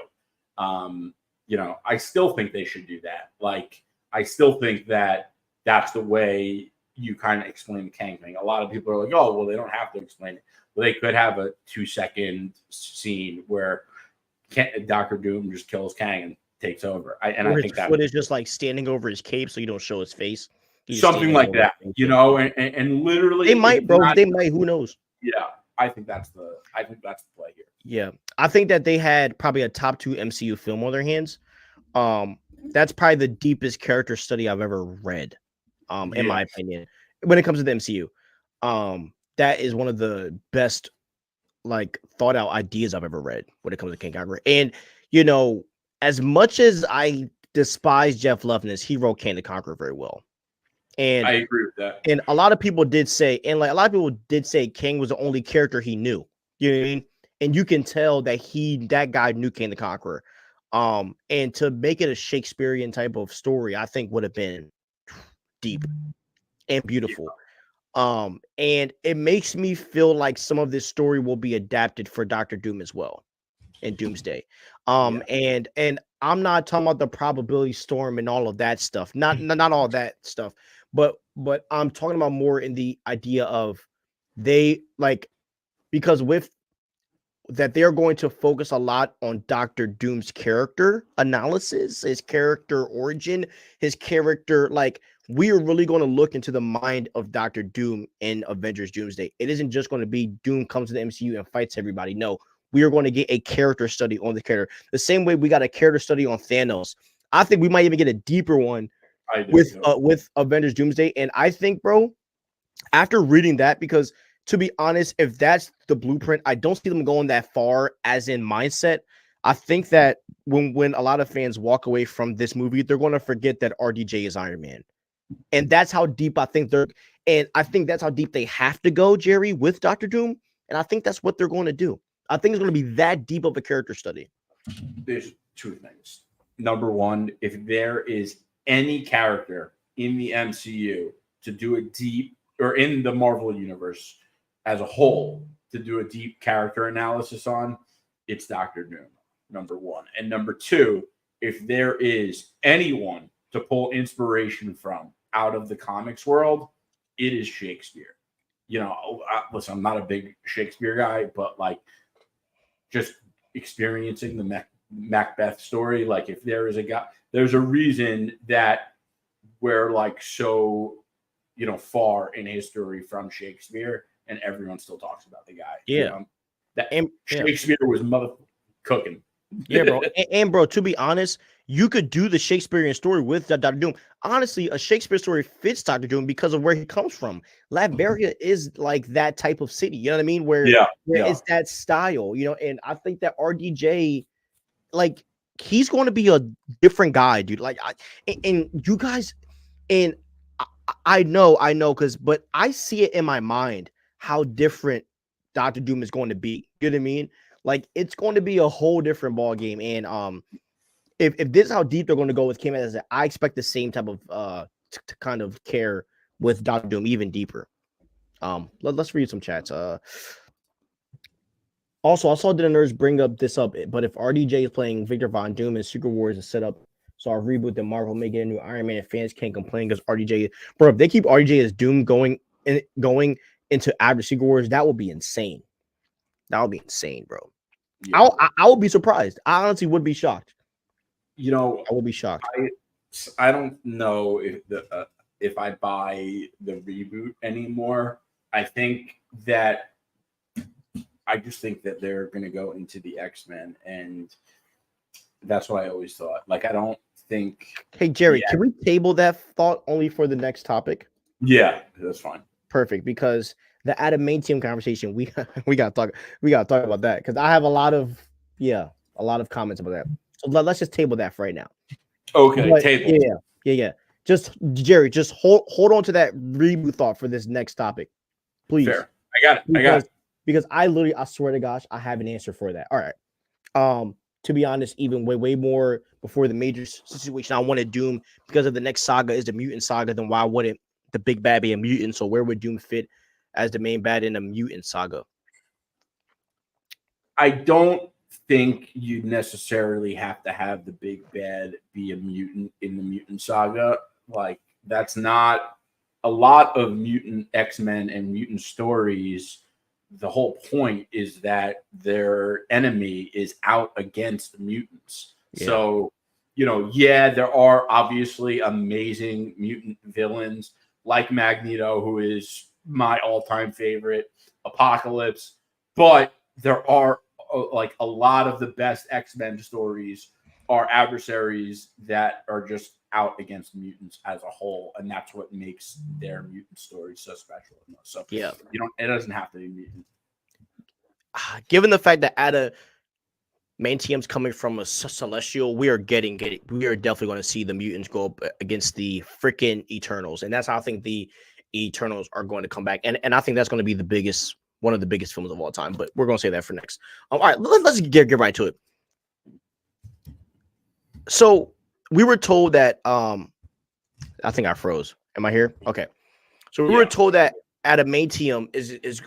I still think they should do that. Like, I still think that that's the way you kind of explain the Kang thing. A lot of people are like, oh, well, they don't have to explain it. Well, they could have a 2-second scene where Doctor Doom just kills Kang and takes over. I think that footage just like standing over his cape so you don't show his face. Something like that, and literally they might, bro. They might. Who knows? Yeah, I think that's the play here. Yeah, I think that they had probably a top 2 MCU film on their hands. That's probably the deepest character study I've ever read. In my opinion, when it comes to the MCU, that is one of the best, like, thought out ideas I've ever read when it comes to King Conqueror. And as much as I despise Jeff Loveness, he wrote King the Conqueror very well. And I agree with that. And a lot of people did say, King was the only character he knew. You know what I mean? And you can tell that guy knew King the Conqueror. And to make it a Shakespearean type of story, I think would have been deep and beautiful. And it makes me feel like some of this story will be adapted for Doctor Doom as well in Doomsday. And I'm not talking about the probability storm and all of that stuff. Not all that stuff. But I'm talking about more in the idea of because with that, they're going to focus a lot on Doctor Doom's character analysis, his character origin, his character. Like, we are really going to look into the mind of Doctor Doom in Avengers Doomsday. It isn't just going to be Doom comes to the MCU and fights everybody. No, we are going to get a character study on the character. The same way we got a character study on Thanos. I think we might even get a deeper one with Avengers Doomsday. And I think, bro, after reading that, because to be honest, if that's the blueprint, I don't see them going that far as in mindset. I think that when a lot of fans walk away from this movie, they're going to forget that RDJ is Iron Man. And that's how deep I think that's how deep they have to go, Jerry, with Doctor Doom. And I think that's what they're going to do. I think it's going to be that deep of a character study. There's 2 things. Number one, if there is any character in the MCU to do a deep, or in the Marvel universe as a whole, to do a deep character analysis on, it's Doctor Doom, number one. And number 2, if there is anyone to pull inspiration from out of the comics world, it is Shakespeare. Listen, I'm not a big Shakespeare guy, but like, just experiencing the Macbeth story, like, if there is a guy, there's a reason that we're like so, far in history from Shakespeare, and everyone still talks about the guy. Yeah. That And Shakespeare was mother cooking. yeah, bro. And bro, to be honest, you could do the Shakespearean story with Dr. Doom. Honestly, a Shakespeare story fits Dr. Doom because of where he comes from. Latveria is like that type of city. You know what I mean? Where it's that style, and I think that RDJ, like, he's going to be a different guy, dude. Like, and you guys, and I know, but I see it in my mind how different Dr. Doom is going to be. You know what I mean? Like, it's going to be a whole different ball game. And if this is how deep they're going to go with Kim, I expect the same type of to kind of care with Dr. Doom even deeper. Let's read some chats. Also, I saw the nerds bring this up, but if RDJ is playing Victor Von Doom and Secret Wars is set up, so I'll reboot the Marvel, make it a new Iron Man, and fans can't complain because RDJ, bro, if they keep RDJ as Doom going into after Secret Wars, that would be insane. That would be insane, bro. Yeah. I would be surprised. I honestly would be shocked. I would be shocked. I don't know if I buy the reboot anymore. I just think that they're going to go into the X-Men, and that's what I always thought. Like, I don't think. Hey, Jerry, can we table that thought only for the next topic? Yeah, that's fine. Perfect, because the adamantium conversation, we got to talk about that, because I have a lot of comments about that. So let's just table that for right now. Okay, table. Yeah. Just Jerry, just hold on to that reboot thought for this next topic, please. Fair. I got it. Because I swear to gosh, I have an answer for that. All right. To be honest, even way more before the major situation, I wanted Doom because of the next saga is the mutant saga. Then why wouldn't the big bad be a mutant? So where would Doom fit as the main bad in a mutant saga? I don't think you necessarily have to have the big bad be a mutant in the mutant saga. Like, that's not a lot of mutant X-Men and mutant stories. The whole point is that their enemy is out against mutants. Yeah. So, there are obviously amazing mutant villains like Magneto, who is my all-time favorite, Apocalypse, but there are like a lot of the best X-Men stories are adversaries that are just out against mutants as a whole, and that's what makes their mutant stories so special. So it doesn't have to be mutant. Given the fact that adamantium's coming from a celestial, we are definitely going to see the mutants go up against the freaking Eternals, and that's how I think the Eternals are going to come back, and I think that's going to be one of the biggest films of all time. But we're going to say that for next. All right, let's get right to it. So we were told that I think I froze. Am I here? Okay. So we were told that adamantium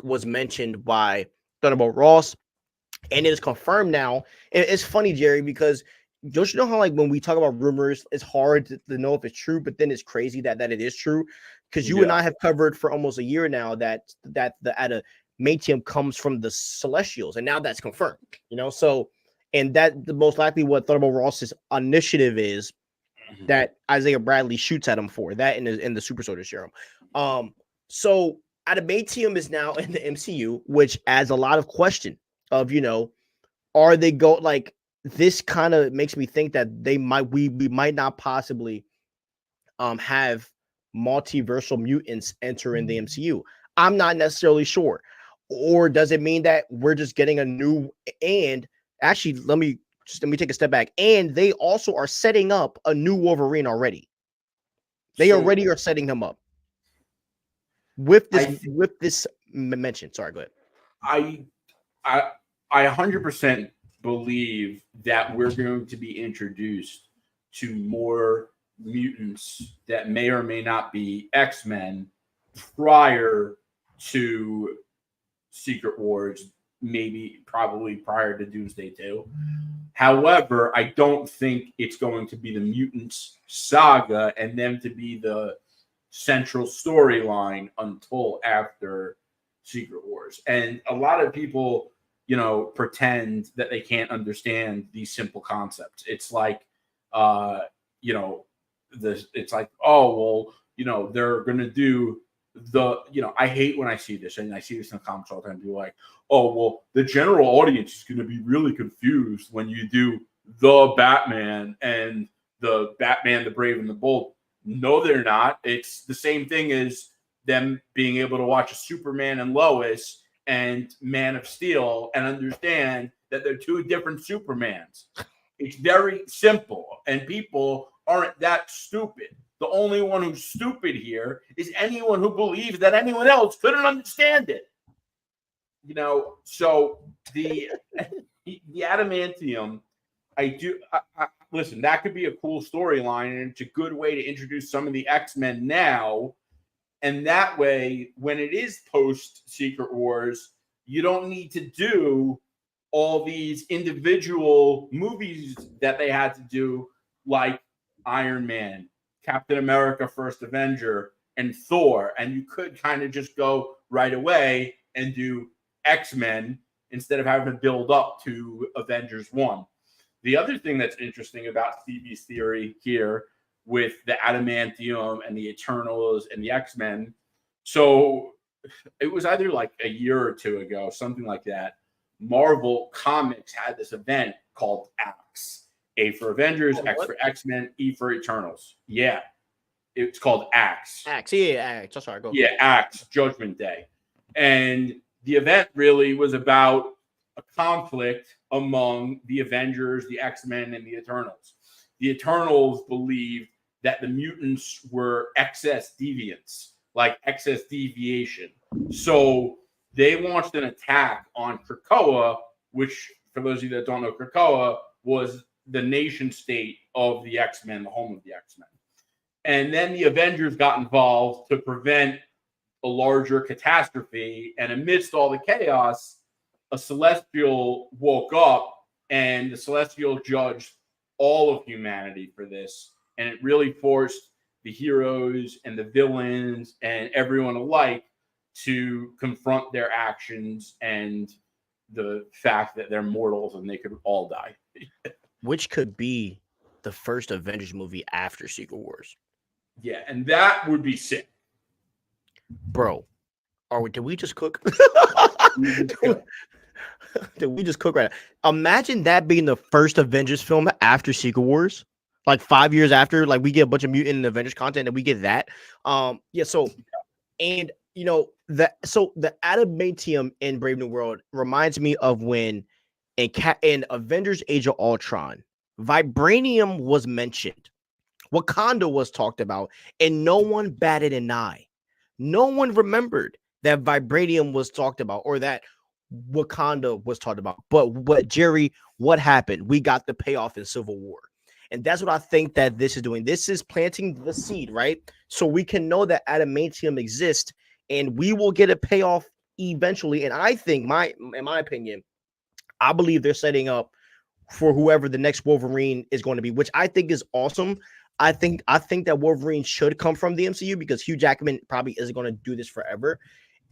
was mentioned by Thunderbolt Ross, and it is confirmed now. And it's funny, Jerry, because don't you know how, like, when we talk about rumors, it's hard to know if it's true, but then it's crazy that it is true, because you and I have covered for almost a year now that the adamantium comes from the Celestials, and now that's confirmed. So. And that the most likely what Thunderbolt Ross's initiative is that Isaiah Bradley shoots at him for that in the Super Soldier Serum. So adamantium is now in the MCU, which adds a lot of question of are they like this? Kind of makes me think that we might not possibly have multiversal mutants enter in the MCU. I'm not necessarily sure, or does it mean that we're just getting a new and actually, let me take a step back. And they also are setting up a new Wolverine already. They already are setting him up with this mention. Sorry, go ahead. I 100% believe that we're going to be introduced to more mutants that may or may not be X-Men prior to Secret Wars. Probably prior to Doomsday 2. However, I don't think it's going to be the mutants saga and them to be the central storyline until after Secret Wars. And a lot of people, pretend that they can't understand these simple concepts. It's like, this. It's like, oh well, they're gonna do I hate when I see this, and I see this in the comments all the time. Be like, oh well, the general audience is gonna be really confused when you do the Batman and the Batman, the Brave and the Bold. No, they're not. It's the same thing as them being able to watch a Superman and Lois and Man of Steel and understand that they're two different Supermans. It's very simple, and people aren't that stupid. The only one who's stupid here is anyone who believes that anyone else couldn't understand it. So the adamantium, listen, that could be a cool storyline, and it's a good way to introduce some of the X-Men now. And that way, when it is post Secret Wars, you don't need to do all these individual movies that they had to do, like Iron Man, Captain America, First Avenger, and Thor. And you could kind of just go right away and do X-Men instead of having to build up to Avengers 1. The other thing that's interesting about Stevie's theory here with the adamantium and the Eternals and the X-Men. So it was either like a year or two ago, something like that. Marvel Comics had this event called AX. A for Avengers, X for X-Men, E for Eternals. Yeah. It's called AX. AX, yeah, AX. Sorry, go. Yeah, AX, Judgment Day. And the event really was about a conflict among the Avengers, the X-Men, and the Eternals. The Eternals believed that the mutants were excess deviants, like excess deviation. So they launched an attack on Krakoa, which, for those of you that don't know, Krakoa was the nation state of the X-Men, the home of the X-Men. And then the Avengers got involved to prevent a larger catastrophe. And amidst all the chaos, a Celestial woke up, and the Celestial judged all of humanity for this. And it really forced the heroes and the villains and everyone alike to confront their actions and the fact that they're mortals and they could all die. Which could be the first Avengers movie after Secret Wars. Yeah, and that would be sick. Bro, did we just cook? Did we just cook right now? Imagine that being the first Avengers film after Secret Wars. Like 5 years after, like we get a bunch of mutant and Avengers content, and we get that. So and the adamantium in Brave New World reminds me of when in Avengers Age of Ultron, vibranium was mentioned. Wakanda was talked about, and no one batted an eye. No one remembered that vibranium was talked about or that Wakanda was talked about. But Jerry, what happened? We got the payoff in Civil War. And that's what I think that this is doing. This is planting the seed, right? So we can know that adamantium exists, and we will get a payoff eventually. And I think, in my opinion, I believe they're setting up for whoever the next Wolverine is going to be, which I think is awesome. I think that Wolverine should come from the MCU because Hugh Jackman probably isn't going to do this forever.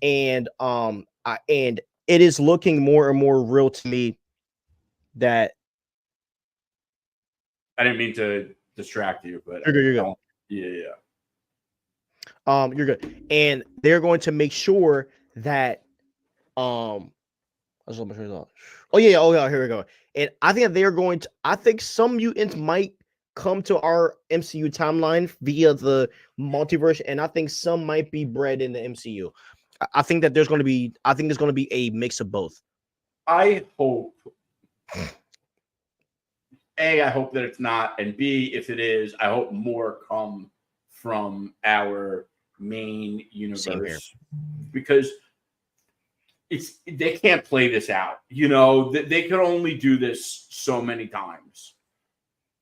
And and it is looking more and more real to me that I didn't mean to distract you, but you're good. Yeah. You're good. And they're going to make sure that oh yeah, here we go. And I think that they are going to, I think some mutants might come to our MCU timeline via the multiverse, and I think some might be bred in the MCU. I think there's going to be a mix of both. I hope A, I hope that it's not, and B, if it is, I hope more come from our main universe because they can't play this out. They can only do this so many times.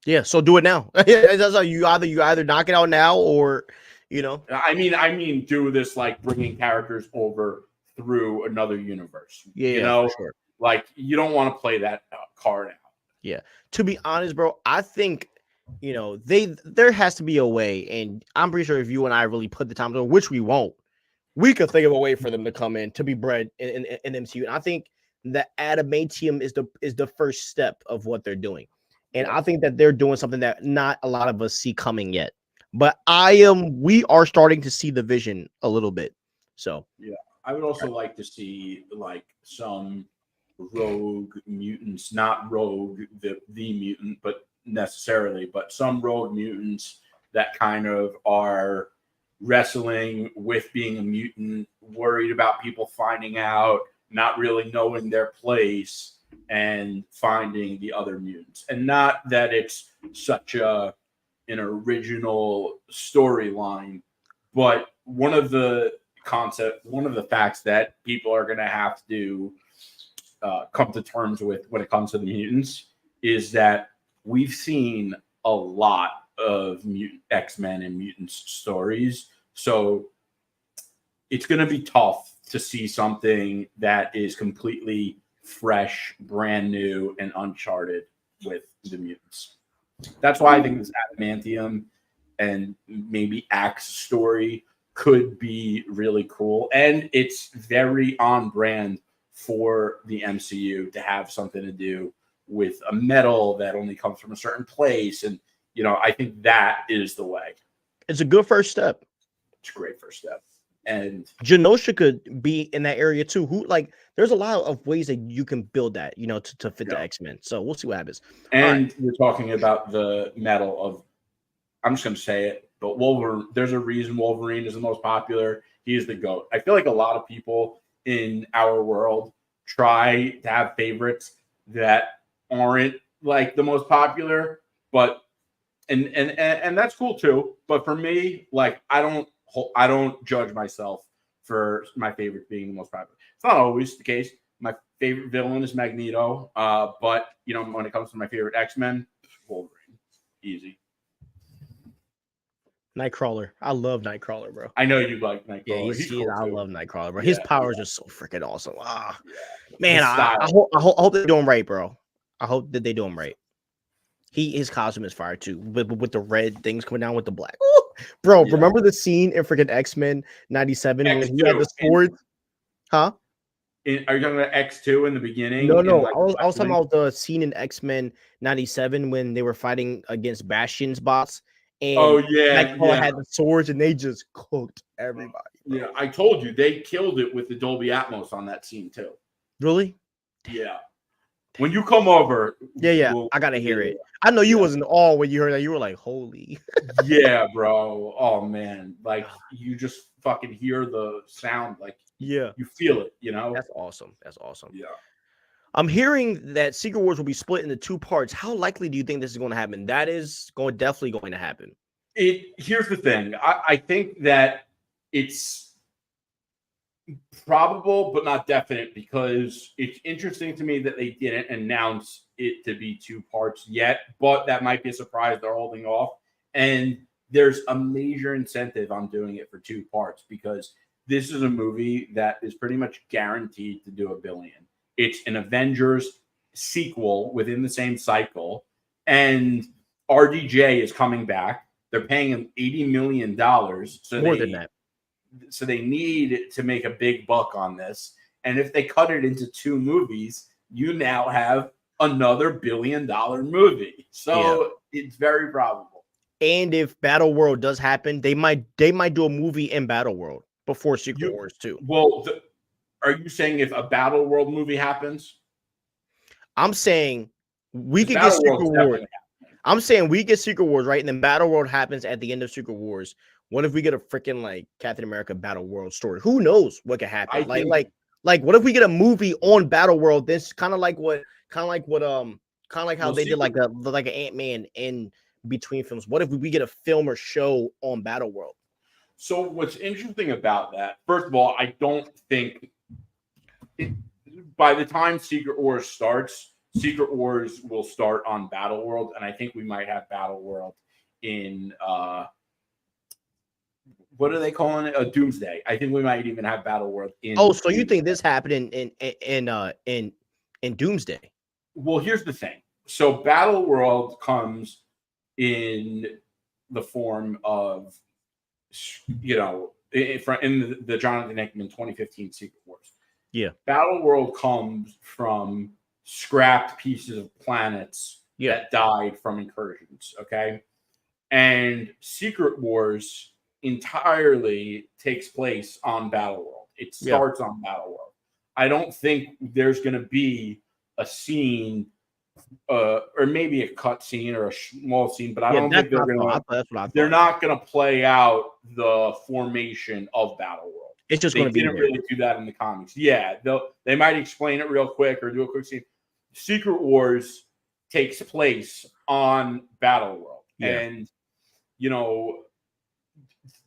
Yeah, so do it now. That's how you either knock it out now or I mean, do this like bringing characters over through another universe. For sure. Like you don't want to play that card out. Yeah. To be honest, bro, I think there has to be a way, and I'm pretty sure if you and I really put the time to, which we won't, we could think of a way for them to come in to be bred in MCU. And I think the adamantium is the first step of what they're doing. And I think that they're doing something that not a lot of us see coming yet. But we are starting to see the vision a little bit. So Yeah, I would also like to see like some rogue mutants, not rogue the mutant, but necessarily, but some rogue mutants that kind of are wrestling with being a mutant, worried about people finding out, not really knowing their place, and finding the other mutants. And not that it's such an original storyline, but one of the facts that people are going to have to come to terms with when it comes to the mutants is that we've seen a lot of X-Men and mutants stories. So it's going to be tough to see something that is completely fresh, brand new, and uncharted with the mutants. That's why I think this adamantium and maybe Axe story could be really cool. And it's very on brand for the MCU to have something to do with a metal that only comes from a certain place. And, I think that is the way. it's a good first step. It's a great first step. And Genosha could be in that area too. There's a lot of ways that you can build that, to fit the X-Men. So we'll see what happens. And we're talking about the metal of, I'm just going to say it, but Wolverine, there's a reason Wolverine is the most popular. He is the GOAT. I feel like a lot of people in our world try to have favorites that aren't like the most popular, but and that's cool too. But for me, like I don't judge myself for my favorite being the most popular. It's not always the case. My favorite villain is Magneto, but when it comes to my favorite X-Men, Wolverine, easy. Nightcrawler. I love Nightcrawler, bro. I know you like Nightcrawler. Yeah, he's cool I too. love Nightcrawler, bro. His powers are so freaking awesome. Man, His I style. hope they do him right, bro. I hope that they do him right. His costume is fire too, with the red things coming down with the black. Ooh, bro, remember the scene in freaking X-Men 97 when he had the sword? Huh? Are you talking about X2 in the beginning? No. Like, I was talking about the scene in X-Men 97 when they were fighting against Bastion's bots. And Nightcrawler had the swords and they just cooked everybody. Bro. Yeah, I told you they killed it with the Dolby Atmos on that scene too. Really? Yeah. When you come over, I gotta hear it. I know you wasn't all when you heard that. You were like, "Holy!" Yeah, bro. Oh man, like you just fucking hear the sound, like you feel it. That's awesome. That's awesome. Yeah. I'm hearing that Secret Wars will be split into 2 parts. How likely do you think this is going to happen? That is definitely going to happen. Here's the thing. I think that it's probable but not definite because it's interesting to me that they didn't announce it to be 2 parts yet, but that might be a surprise. They're holding off, and there's a major incentive on doing it for 2 parts because this is a movie that is pretty much guaranteed to do $1 billion. It's an Avengers sequel within the same cycle, and RDJ is coming back. They're paying him $80 million. More than that. So they need to make a big buck on this. And if they cut it into 2 movies, you now have another $1 billion movie. So it's very probable. And if Battle World does happen, they might do a movie in Battle World before Secret Wars 2. Well, are you saying if a Battle World movie happens? I'm saying we could get Secret Wars. I'm saying we get Secret Wars, right? And then Battle World happens at the end of Secret Wars. What if we get a freaking like Captain America Battle World story? Who knows what could happen? Like what if we get a movie on Battle World? This kind of like how they did like an Ant-Man in between films. What if we get a film or show on Battle World? So what's interesting about that? First of all, I don't think by the time Secret Wars starts, Secret Wars will start on Battle World, and I think we might have Battle World in what are they calling it? A Doomsday. I think we might even have Battle World in. Oh, so you think this happened in Doomsday? Well, here's the thing. So Battle World comes in the form of, in the Jonathan Hickman 2015 Secret Wars. Yeah. Battle World comes from scrapped pieces of planets that died from incursions. Okay. And Secret Wars entirely takes place on Battleworld. It starts on Battleworld. I don't think there's going to be a scene or maybe a cut scene or a small scene, but I don't think they're going to. They're not going to play out the formation of Battleworld. It's just going to be. They didn't really do that in the comics. Yeah, they might explain it real quick or do a quick scene. Secret Wars takes place on Battleworld, and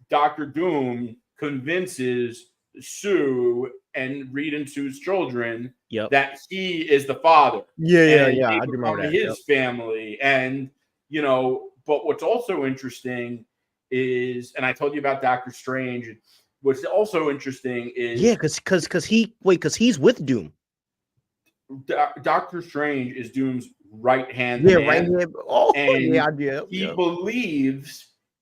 Dr. Doom convinces Sue and Reed and Sue's children that he is the father. Yeah. I remember that. His family. And, but what's also interesting is, and I told you about Doctor Strange. What's also interesting is. Yeah, because he's with Doom. Doctor Strange is Doom's right hand man. Right hand. Oh, and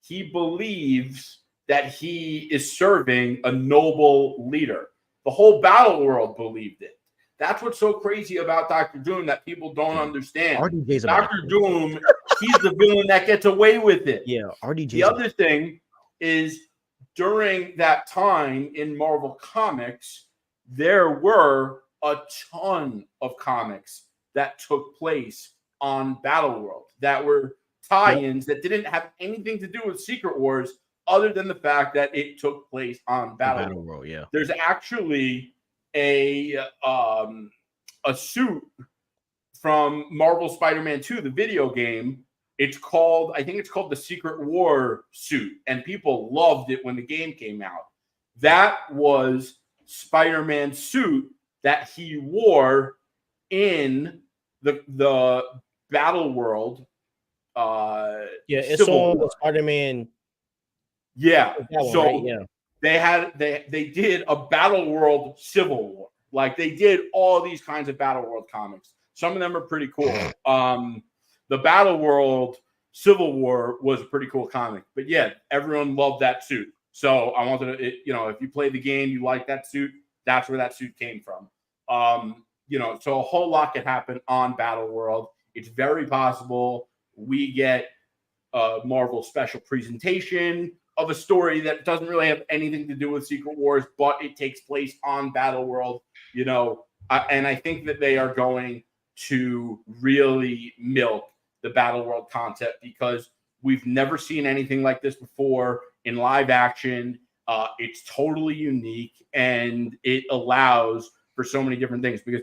he believes that he is serving a noble leader. The whole battle world believed it. That's what's so crazy about Dr. Doom that people don't understand. Dr. Doom, he's the villain that gets away with it. Yeah, RDJ. The other thing is during that time in Marvel Comics, there were a ton of comics that took place on Battleworld that were tie-ins that didn't have anything to do with Secret Wars other than the fact that it took place on Battleworld. Yeah. There's actually a suit from Marvel Spider-Man 2, the video game. I think it's called the Secret War suit, and people loved it when the game came out. That was Spider-Man's suit that he wore in the Battleworld. It's on Spider-Man. Yeah. So right? Yeah. They did a Battleworld Civil War. Like they did all these kinds of Battleworld comics. Some of them are pretty cool. The Battleworld Civil War was a pretty cool comic. But yeah, everyone loved that suit. So I wanted to, if you play the game, you like that suit, that's where that suit came from. So a whole lot could happen on Battleworld. It's very possible we get a Marvel special presentation of a story that doesn't really have anything to do with Secret Wars, but it takes place on Battleworld, and I think that they are going to really milk the Battleworld concept because we've never seen anything like this before in live action. It's totally unique, and it allows for so many different things because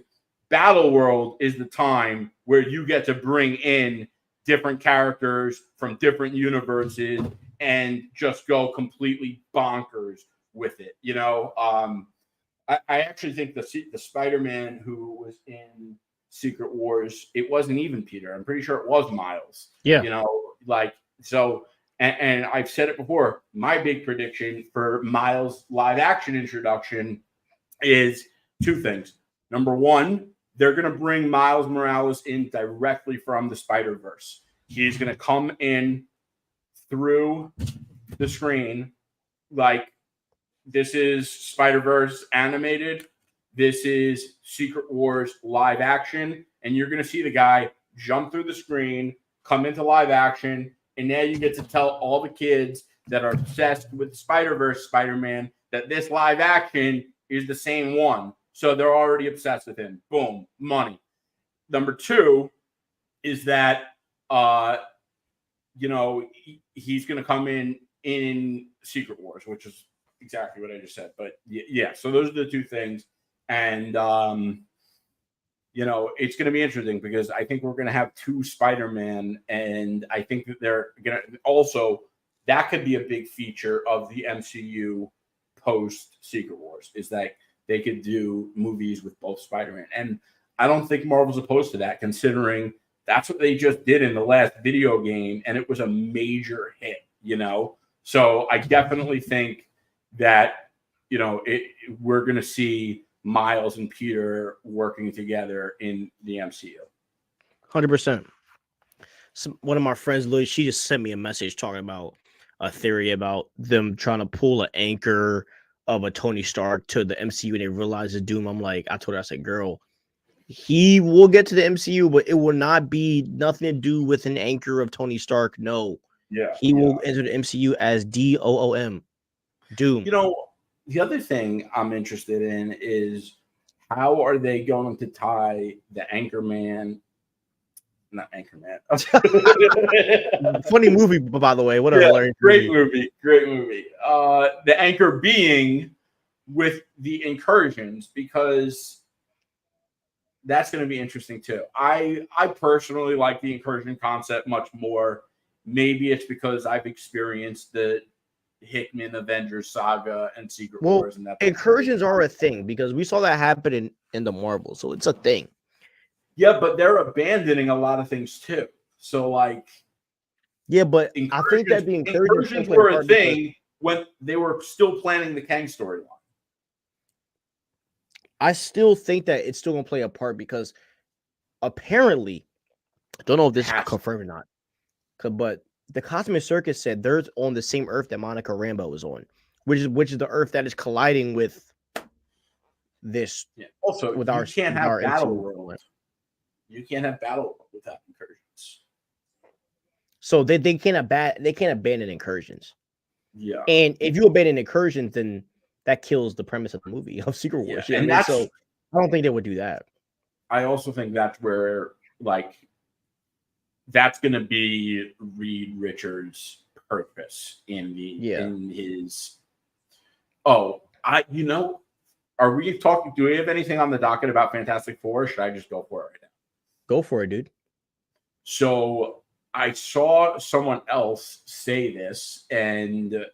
Battleworld is the time where you get to bring in different characters from different universes and just go completely bonkers with it. I actually think the Spider-Man who was in Secret Wars, it wasn't even Peter. I'm pretty sure it was Miles. Yeah. And I've said it before, my big prediction for Miles' live action introduction is two things. Number one, they're going to bring Miles Morales in directly from the Spider-Verse. He's going to come in through the screen like this is Spider-Verse animated. This is Secret Wars live action. And you're going to see the guy jump through the screen, come into live action, and now you get to tell all the kids that are obsessed with Spider-Verse Spider-Man that this live action is the same one. So they're already obsessed with him. Boom, money. Number two is that, he's going to come in Secret Wars, which is exactly what I just said. But yeah, so those are the two things. And, it's going to be interesting because I think we're going to have two Spider-Man, and I think that they're going to also, that could be a big feature of the MCU post Secret Wars, is that they could do movies with both Spider-Man. And I don't think Marvel's opposed to that, considering that's what they just did in the last video game, and it was a major hit, So I definitely think that, we're going to see Miles and Peter working together in the MCU. 100%. One of my friends, Louis, she just sent me a message talking about a theory about them trying to pull an anchor of a Tony Stark to the MCU and they realize it's Doom. I'm like, I told her, I said, girl, he will get to the MCU, but it will not be nothing to do with an anchor of Tony Stark. No, Yeah. He will enter the MCU as Doom. Doom. You know, the other thing I'm interested in is how are they going to tie the Anchorman? Not Anchorman. Funny movie, by the way. What a Yeah, hilarious great movie. Great movie. The anchor being with the incursions, because that's going to be interesting too. I personally like the incursion concept much more. Maybe it's because I've experienced the Hickman Avengers saga and Secret Wars, and that incursions are a thing because we saw that happen in the Marvel, so it's a thing. Yeah, but they're abandoning a lot of things too. So like, yeah, but I think that the incursions were a thing when they were still planning the Kang storyline. I still think that it's still gonna play a part because apparently, I don't know if this is confirmed or not, but the Cosmic Circus said they're on the same Earth that Monica Rambeau is on, which is the Earth that is colliding with this. Yeah. Also, with you can't have Battle World. You can't have Battle World without incursions. So they can't abandon incursions. Yeah. And if you abandon incursions, then that kills the premise of the movie of Secret Wars. Yeah. And so I don't think they would do that. I also think that's where that's going to be Reed Richards' purpose in his. Oh, are we talking? Do we have anything on the docket about Fantastic Four? Or should I just go for it right now? Go for it, dude. So I saw someone else say this, and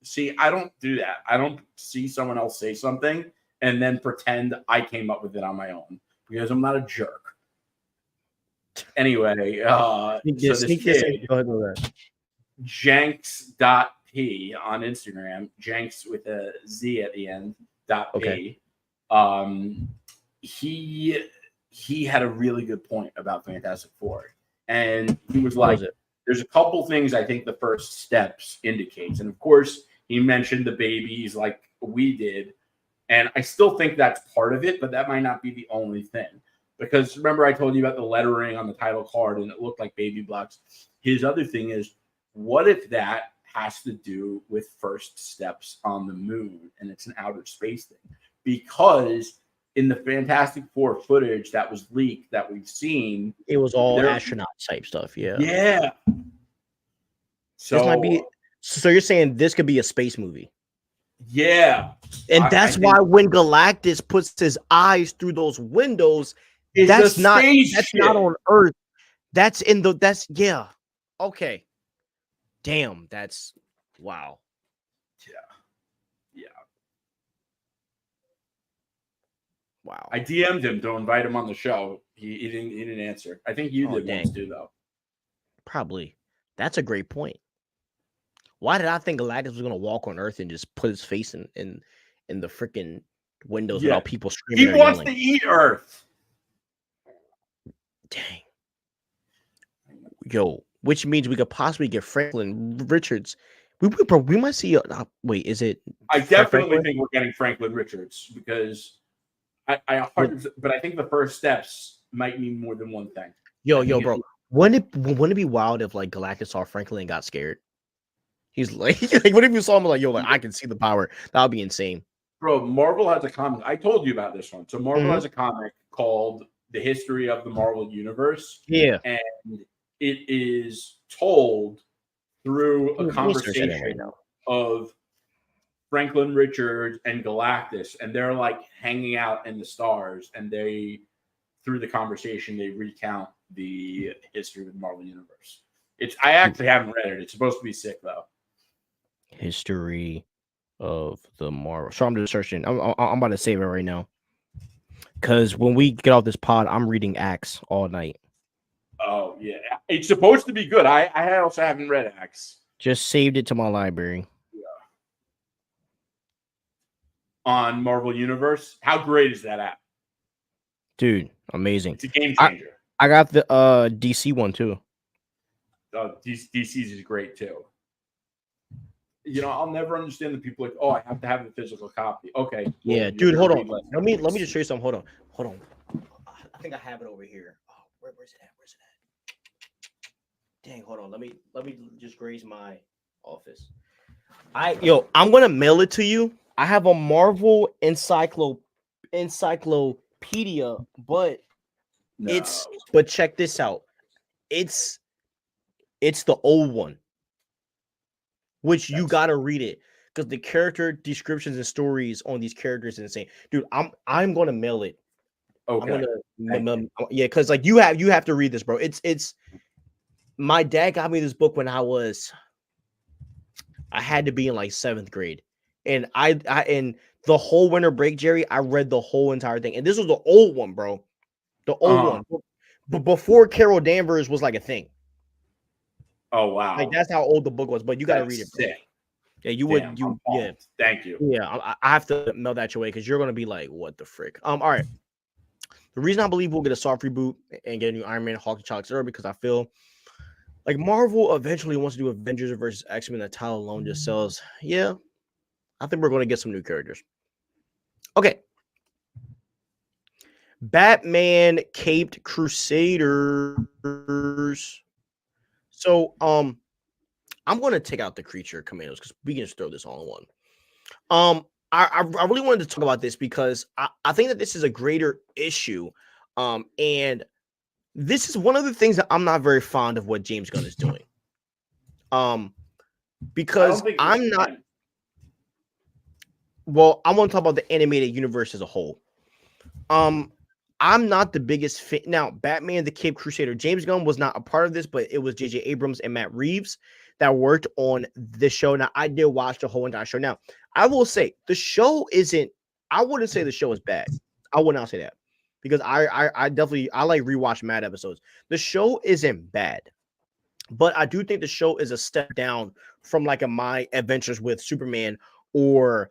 see, I don't do that. I don't see someone else say something and then pretend I came up with it on my own because I'm not a jerk. Anyway, so this kid, Janks.p on Instagram, Janks with a Z at the end, .p. He had a really good point about Fantastic Four. And he was like, there's a couple things I think the first steps indicates. And of course, he mentioned the babies like we did. And I still think that's part of it, but that might not be the only thing. Because remember I told you about the lettering on the title card and it looked like baby blocks. His other thing is, what if that has to do with first steps on the moon and it's an outer space thing? Because in the Fantastic Four footage that was leaked that we've seen, it was all astronaut type stuff. Yeah. Yeah. So this might be. So you're saying this could be a space movie? Yeah. And that's why when Galactus puts his eyes through those windows, that's not on Earth. That's yeah. Okay. Damn, that's wow. Yeah. Wow. I DM'd him to invite him on the show. He didn't answer. I think you did once too, though. Probably. That's a great point. Why did I think Galactus was gonna walk on Earth and just put his face in the freaking windows without people screaming? He wants to eat Earth. Dang. Yo, which means we could possibly get Franklin Richards. We might see. Wait, is it? I definitely think we're getting Franklin Richards because but I think the first steps might mean more than one thing. Yo, bro. Wouldn't it be wild if like Galactus saw Franklin and got scared? He's like what if you saw him like, yo, like I can see the power? That would be insane. Bro, Marvel has a comic. I told you about this one. So Marvel has a comic called The History of the Marvel Universe. Yeah. And it is told through a conversation of Franklin Richards and Galactus. And they're like hanging out in the stars. And through the conversation, they recount the history of the Marvel Universe. I actually haven't read it. It's supposed to be sick, though. History of the Marvel. So I'm just searching. I'm about to save it right now. Because when we get off this pod, I'm reading Axe all night. Oh, yeah. It's supposed to be good. I also haven't read Axe. Just saved it to my library. Yeah. On Marvel Universe. How great is that app? Dude, amazing. It's a game changer. I got the DC one, too. DC's is great, too. I'll never understand the people like, oh, I have to have the physical copy. Okay. Yeah, dude, hold on. Let me just show you something. Hold on. I think I have it over here. Oh, where's it at? Dang, hold on. Let me just graze my office. I'm gonna mail it to you. I have a Marvel encyclopedia, but No, check this out. It's the old one, which you that's gotta read it because the character descriptions and stories on these characters is insane, dude. I'm gonna mail it. I'm okay. gonna Thank you. yeah, because like you have to read this, bro. It's my dad got me this book when I had to be in like 7th grade. And and the whole winter break, Jerry, I read the whole entire thing. And this was the old one, bro. The old Uh-huh. one. But before Carol Danvers was like a thing. Oh Like wow, that's how old the book was. But you got to read it, that's bro. sick. Yeah, you Damn, would I'm yeah. pumped. Thank you. Yeah, I have to mail that your way because you're gonna be like, what the frick? All right. The reason I believe we'll get a soft reboot and get a new Iron Man, Hawk, and Chalk, etc., because I feel like Marvel eventually wants to do Avengers versus X-Men. That title alone just sells. Yeah, I think we're going to get some new characters. Okay. Batman Caped Crusaders. So, I'm going to take out the creature commandos because we can just throw this all in one. I really wanted to talk about this because I think that this is a greater issue. And this is one of the things that I'm not very fond of what James Gunn is doing. I Because don't think it's I'm not. him. Well, I want to talk about the animated universe as a whole. I'm not the biggest fan. Now, Batman the Cape Crusader, James Gunn was not a part of this, but it was J.J. Abrams and Matt Reeves that worked on this show. Now, I did watch the whole entire show. Now, I will say the show isn't, I wouldn't say the show is bad. I would not say that because I definitely, I like rewatch Mad episodes. The show isn't bad, but I do think the show is a step down from like a My Adventures with Superman or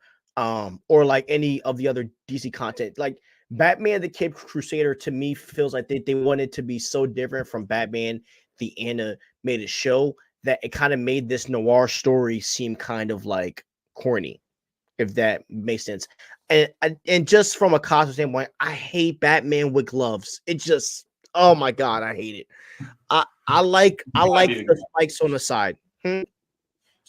like any of the other DC content. Like Batman the Cape Crusader to me feels like they wanted to be so different from Batman the animated show that it kind of made this noir story seem kind of like corny, if that makes sense. And just from a costume standpoint, I hate Batman with gloves. It just, oh my god, I hate it. I like Gotta be the the gauntlet. spikes on the side. It's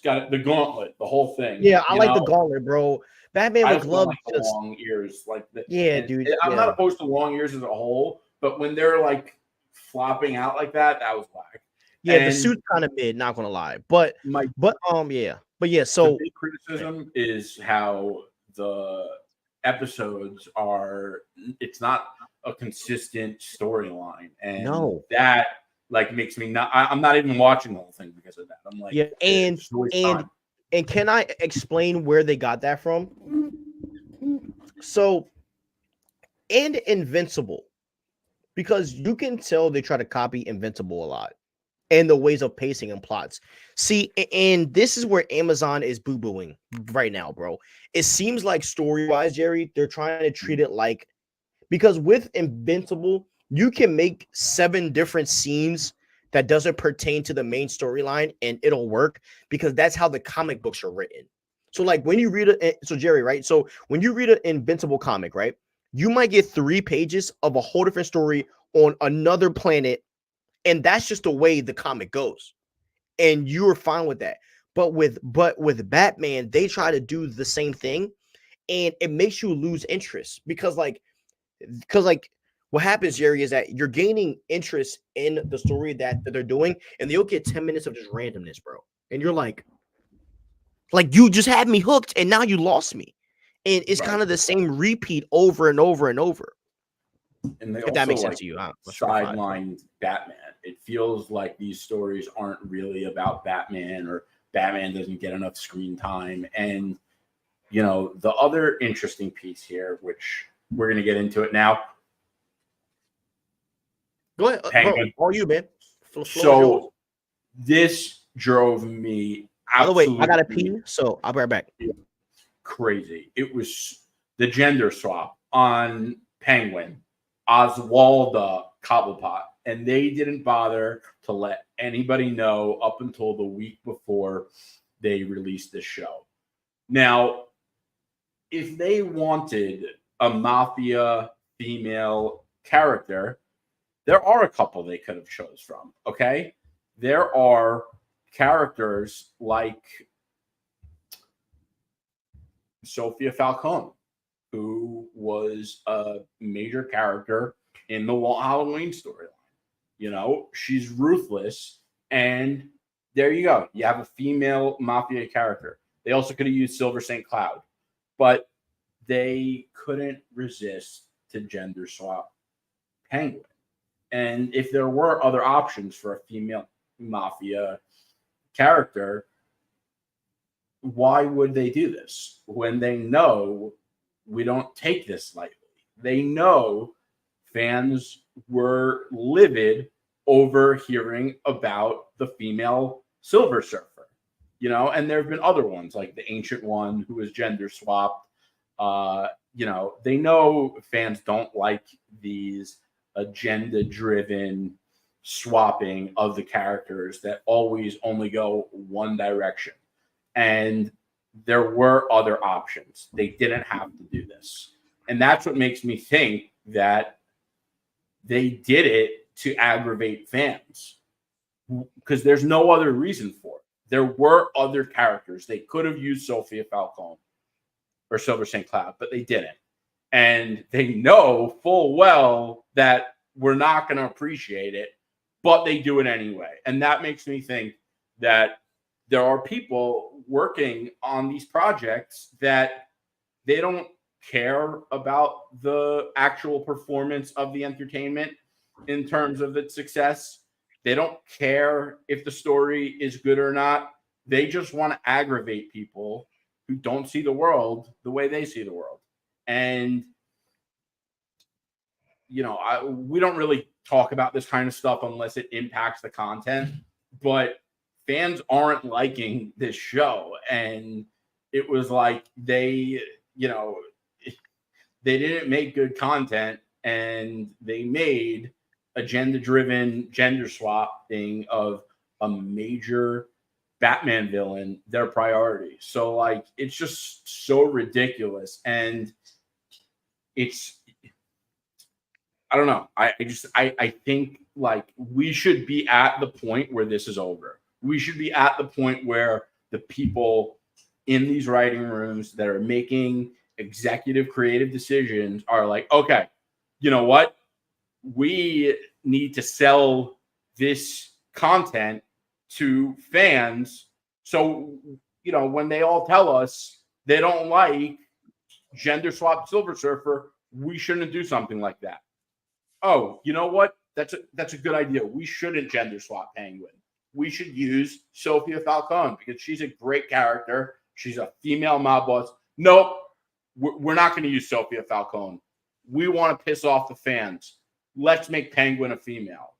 got the gauntlet, the whole thing. Yeah, I You like the know, gauntlet, bro. Batman I with also don't gloves like the just, long ears, like yeah, and dude. I'm not Yeah. opposed to long ears as a whole, but when they're like flopping out like that, that was whack. Yeah, the And suit's kind of mid, not gonna lie. But my yeah. But yeah, the so big criticism is how the episodes are. It's not a consistent storyline, and no. that like makes me not. I'm not even watching the whole thing because of that. I'm like, Yeah, it's just a waste of and time. and can I explain where they got that from? So, and Invincible, because you can tell they try to copy Invincible a lot and the ways of pacing and plots. See, and this is where Amazon is boo-booing right now, bro. It seems like story-wise, Jerry, they're trying to treat it like, because with Invincible, you can make 7 different scenes that doesn't pertain to the main storyline and it'll work because that's how the comic books are written. So like when you read it, so Jerry, right? So when you read an Invincible comic, right? You might get 3 pages of a whole different story on another planet, and that's just the way the comic goes. And you're fine with that. But with Batman, they try to do the same thing, and it makes you lose interest because what happens, Jerry, is that you're gaining interest in the story that they're doing, and you'll get 10 minutes of just randomness, bro. And you're like you just had me hooked, and now you lost me. And it's Right. kind of the same repeat over and over and over. And they If that also makes sense like to you, huh? sidelined Batman. It feels like these stories aren't really about Batman, or Batman doesn't get enough screen time. And you know, the other interesting piece here, which we're gonna get into it now, Go ahead, bro. Penguin. All you, man. Floor is yours. So this drove me By the way, I got to absolutely pee, so I'll be right back. crazy. It was the gender swap on Penguin, Oswalda Cobblepot, and they didn't bother to let anybody know up until the week before they released the show. Now, if they wanted a mafia female character, there are a couple they could have chose from, okay? there are characters like Sophia Falcone, who was a major character in the Halloween storyline. You know, she's ruthless, and there you go. You have a female mafia character. They also could have used Silver St. Cloud, but they couldn't resist to gender swap Penguin. And if there were other options for a female mafia character, why would they do this when they know we don't take this lightly? They know fans were livid over hearing about the female Silver Surfer, you know, and there have been other ones like the Ancient One who was gender swapped. You know, they know fans don't like these agenda-driven swapping of the characters that always only go one direction. And there were other options. They didn't have to do this. And that's what makes me think that they did it to aggravate fans, because there's no other reason for it. There were other characters. They could have used Sophia Falcone or Silver St. Cloud, but they didn't. And they know full well that we're not going to appreciate it, but they do it anyway. And that makes me think that there are people working on these projects that they don't care about the actual performance of the entertainment in terms of its success. They don't care if the story is good or not. They just want to aggravate people who don't see the world the way they see the world. And, you know, we don't really talk about this kind of stuff unless it impacts the content, but fans aren't liking this show. And it was like they, you know, they didn't make good content, and they made agenda-driven gender swap thing of a major Batman villain their priority. So, like, it's just so ridiculous. And it's, I don't know. I think, like, we should be at the point where this is over. We should be at the point where the people in these writing rooms that are making executive creative decisions are like, okay, you know what? We need to sell this content to fans. So, you know, when they all tell us they don't like gender swap Silver Surfer, we shouldn't do something like that. Oh, you know what? That's a good idea. We shouldn't gender swap Penguin. We should use Sophia Falcone because she's a great character. She's a female mob boss. Nope. We're not going to use Sophia Falcone. We want to piss off the fans. Let's make Penguin a female.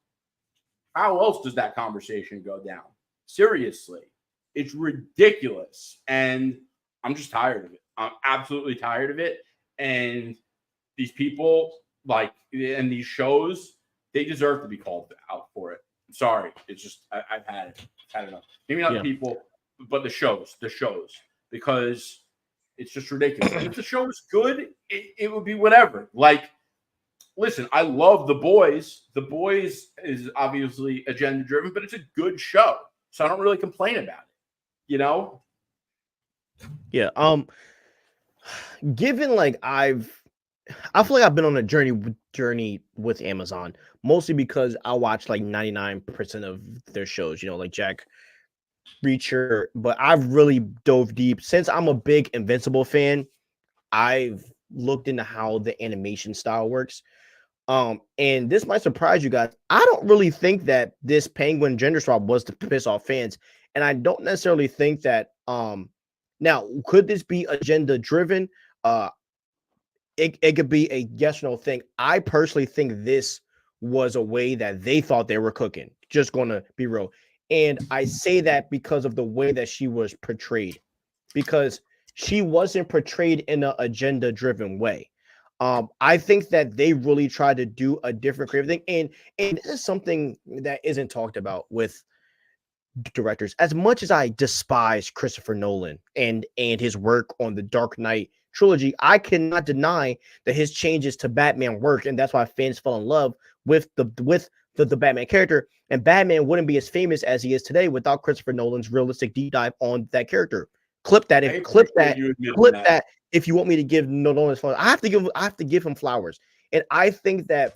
How else does that conversation go down? Seriously. It's ridiculous. And I'm just tired of it. I'm absolutely tired of it. And these people, like, and these shows, they deserve to be called out for it. Sorry. It's just, I've had it. I've had enough. Maybe not the people, but the shows. Because it's just ridiculous. And if the show is good, it would be whatever. Like, listen, I love The Boys. The Boys is obviously agenda driven, but it's a good show. So I don't really complain about it. You know? Yeah. Given like I feel like I've been on a journey with Amazon, mostly because I watch like 99% of their shows, you know, like Jack Reacher, but I've really dove deep since I'm a big Invincible fan. I've looked into how the animation style works. And this might surprise you guys. I don't really think that this Penguin gender swap was to piss off fans. And I don't necessarily think that now could this be agenda driven? It could be a yes or no thing. I personally think this was a way that they thought they were cooking. Just gonna be real. And I say that because of the way that she was portrayed, because she wasn't portrayed in an agenda-driven way. I think that they really tried to do a different creative thing, and this is something that isn't talked about with directors. As much as I despise Christopher Nolan and his work on the Dark Knight trilogy, I cannot deny that his changes to Batman worked, and that's why fans fell in love with the Batman character, and Batman wouldn't be as famous as he is today without Christopher Nolan's realistic deep dive on that character. Clip that if you want me to give Nolan's flowers. I have to give him flowers. And I think that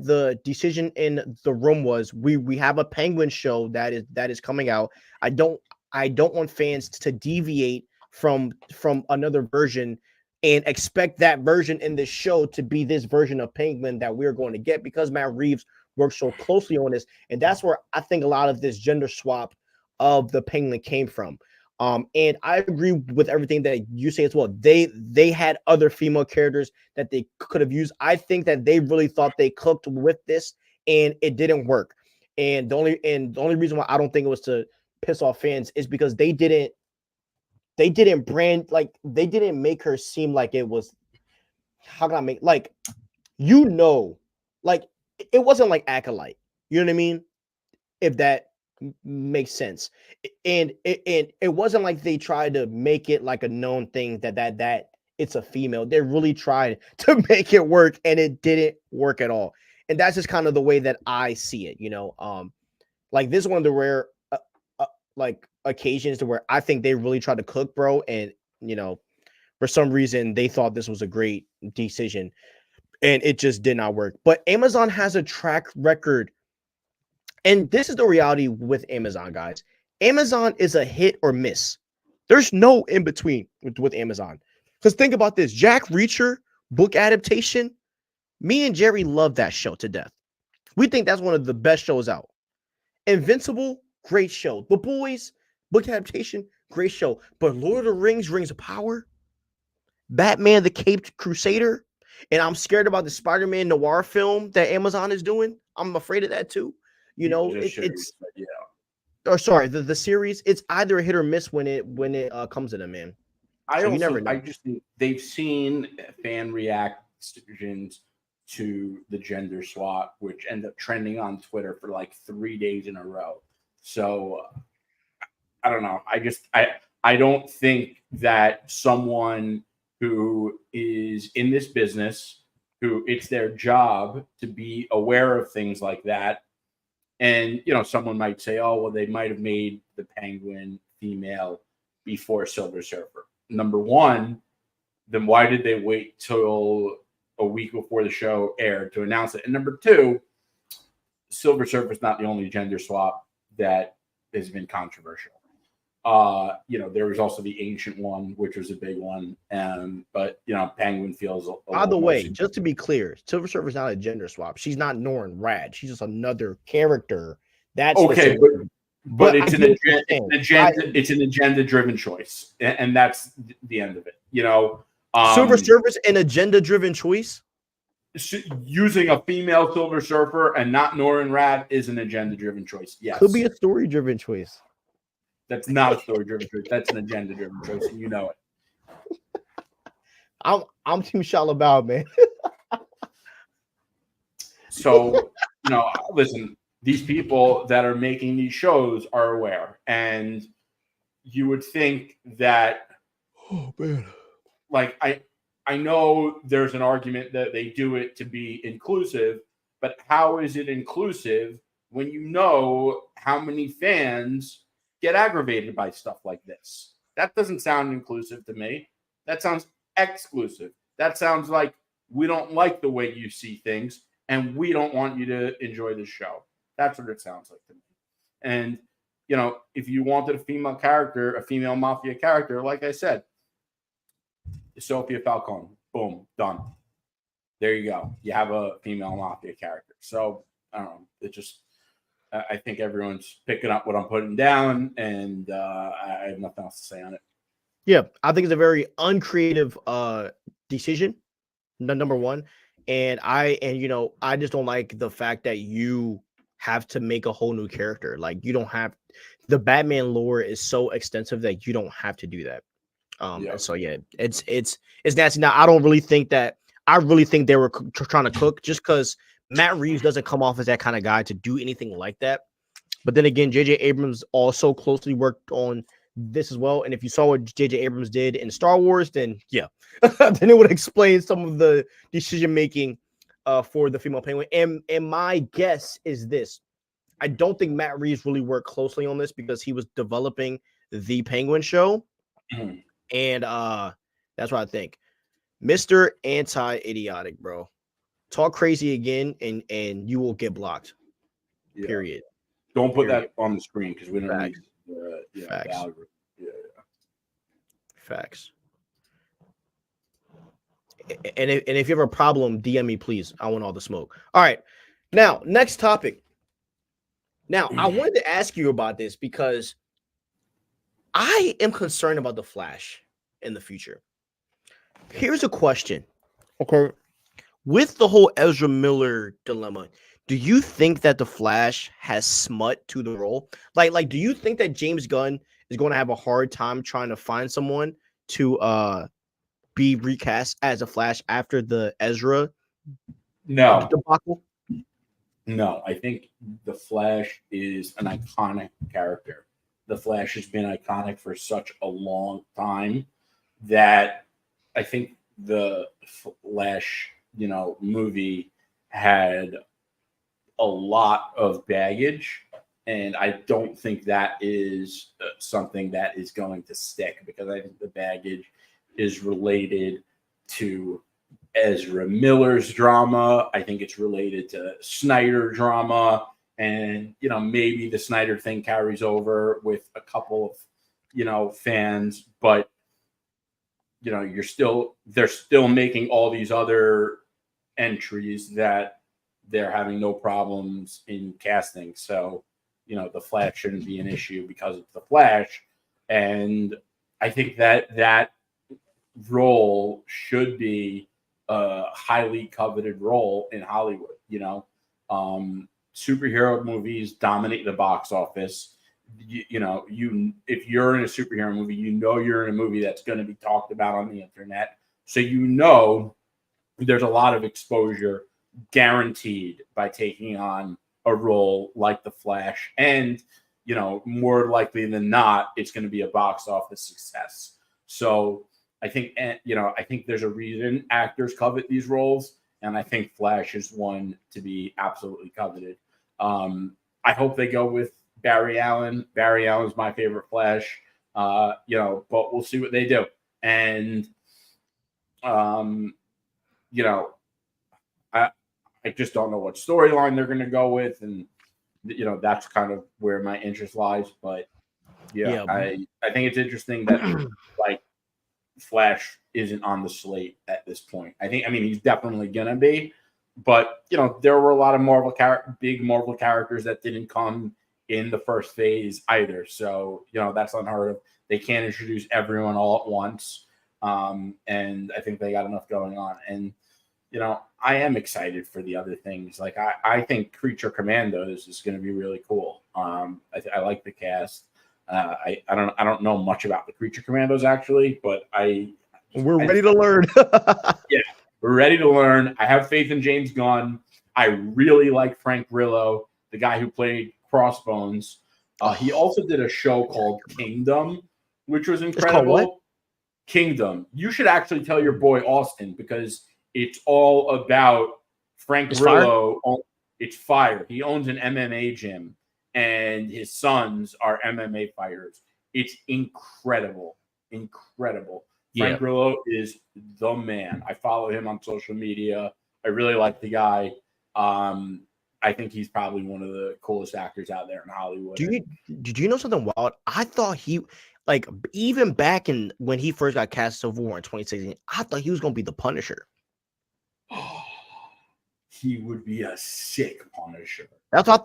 the decision in the room was we have a Penguin show that is coming out. I don't want fans to deviate from another version and expect that version in this show to be this version of Penguin that we're going to get, because Matt Reeves works so closely on this. And that's where I think a lot of this gender swap of the Penguin came from. And I agree with everything that you say as well. They had other female characters that they could have used. I think that they really thought they cooked with this and it didn't work. And the only reason why I don't think it was to piss off fans is because they didn't they didn't make her seem like it was, how can I make, like, like it wasn't like Acolyte. You know what I mean? If that makes sense. And it wasn't like they tried to make it like a known thing that it's a female. They really tried to make it work and it didn't work at all. And that's just kind of the way that I see it, like this is one of the rare like occasions to where I think they really tried to cook, bro, and for some reason they thought this was a great decision and it just did not work. But Amazon has a track record, and this is the reality with Amazon, guys. Amazon is a hit or miss. There's no in between with Amazon. Because think about this, Jack Reacher book adaptation. Me and Jerry love that show to death. We think that's one of the best shows out. Invincible, great show. The Boys book adaptation, great show. But Lord of the Rings, Rings of Power, Batman the Caped Crusader, and I'm scared about the Spider-Man noir film that Amazon is doing. I'm afraid of that too. It's the series. It's either a hit or miss when it comes to them, man. You never know. I just think they've seen fan reactions to the gender swap, which end up trending on Twitter for like 3 days in a row. So I don't know. I don't think that someone who is in this business, who it's their job to be aware of things like that. And, someone might say, oh, well, they might have made the Penguin female before Silver Surfer. Number one, then why did they wait till a week before the show aired to announce it? And number two, Silver Surfer is not the only gender swap that has been controversial. There was also the Ancient one, which was a big one. But Penguin feels by the way, just to be clear, Silver Surfer is not a gender swap. She's not Norrin Rad. She's just another character. That's okay, but it's an agenda-driven choice, and that's the end of it. Silver Surfer's an agenda-driven choice. Using a female Silver Surfer and not Norrin Rad is an agenda-driven choice. Yes, could be a story-driven choice. That's not a story-driven choice. That's an agenda-driven choice, and you know it. I'm Team Shalabow, man. So, listen, these people that are making these shows are aware, and you would think that, oh man, like I know there's an argument that they do it to be inclusive, but how is it inclusive when you know how many fans get aggravated by stuff like this? That doesn't sound inclusive to me. That sounds exclusive. That sounds like we don't like the way you see things and we don't want you to enjoy the show. That's what it sounds like to me. And, if you wanted a female character, a female mafia character, like I said, Sophia Falcone, boom, done. There you go. You have a female mafia character. So, I don't know. I think everyone's picking up what I'm putting down, and I have nothing else to say on it. Yeah, I think it's a very uncreative decision, number one. And I just don't like the fact that you have to make a whole new character. Like, you don't have, the Batman lore is so extensive that you don't have to do that. And so it's nasty. Now, I really think they were trying to cook, just because Matt Reeves doesn't come off as that kind of guy to do anything like that. But then again, J.J. Abrams also closely worked on this as well. And if you saw what J.J. Abrams did in Star Wars, then then it would explain some of the decision making for the female Penguin. And my guess is this: I don't think Matt Reeves really worked closely on this because he was developing the Penguin show, and that's what I think. Mr. Anti-Idiotic, bro. Talk crazy again, and you will get blocked. Yeah. Period. Don't put that on the screen because we don't Facts. need Facts. the algorithm. Yeah. Facts. And if you have a problem, DM me, please. I want all the smoke. All right. Now, next topic. Now, I wanted to ask you about this because I am concerned about the Flash in the future. Here's a question. Okay. With the whole Ezra Miller dilemma, do you think that the Flash has smut to the role? Like, do you think that James Gunn is going to have a hard time trying to find someone to be recast as a Flash after the Ezra debacle? No, I think the Flash is an iconic character. The Flash has been iconic for such a long time that I think the Flash, movie had a lot of baggage, and I don't think that is something that is going to stick because I think the baggage is related to Ezra Miller's drama. I think it's related to Snyder drama, and maybe the Snyder thing carries over with a couple of fans, but they're still making all these other entries that they're having no problems in casting. So the Flash shouldn't be an issue because it's the Flash, and I think that role should be a highly coveted role in Hollywood. Superhero movies dominate the box office. If you're in a superhero movie, you're in a movie that's going to be talked about on the internet. So there's a lot of exposure guaranteed by taking on a role like the Flash, and more likely than not, it's going to be a box office success. So I think there's a reason actors covet these roles, and I think Flash is one to be absolutely coveted. I hope they go with Barry Allen. Barry Allen's my favorite Flash, but we'll see what they do. And, I just don't know what storyline they're going to go with. And, that's kind of where my interest lies. But I think it's interesting that like Flash isn't on the slate at this point. I mean, he's definitely going to be, but there were a lot of big Marvel characters that didn't come in the first phase either. So, that's unheard of. They can't introduce everyone all at once. And I think they got enough going on. And, I am excited for the other things. Like I think Creature Commandos is going to be really cool. I like the cast. I don't know much about the Creature Commandos actually, but we're ready to learn. Yeah, we're ready to learn. I have faith in James Gunn. I really like Frank Grillo, the guy who played Crossbones. He also did a show called Kingdom, which was incredible. It's called what? Kingdom. You should actually tell your boy Austin because it's all about Frank Grillo. It's fire. He owns an MMA gym, and his sons are MMA fighters. It's incredible. Incredible. Frank Grillo is the man. I follow him on social media. I really like the guy. I think he's probably one of the coolest actors out there in Hollywood. Did you know something wild? I thought even back when he first got cast Civil War in 2016, I thought he was going to be the Punisher. He would be a sick Punisher. That's why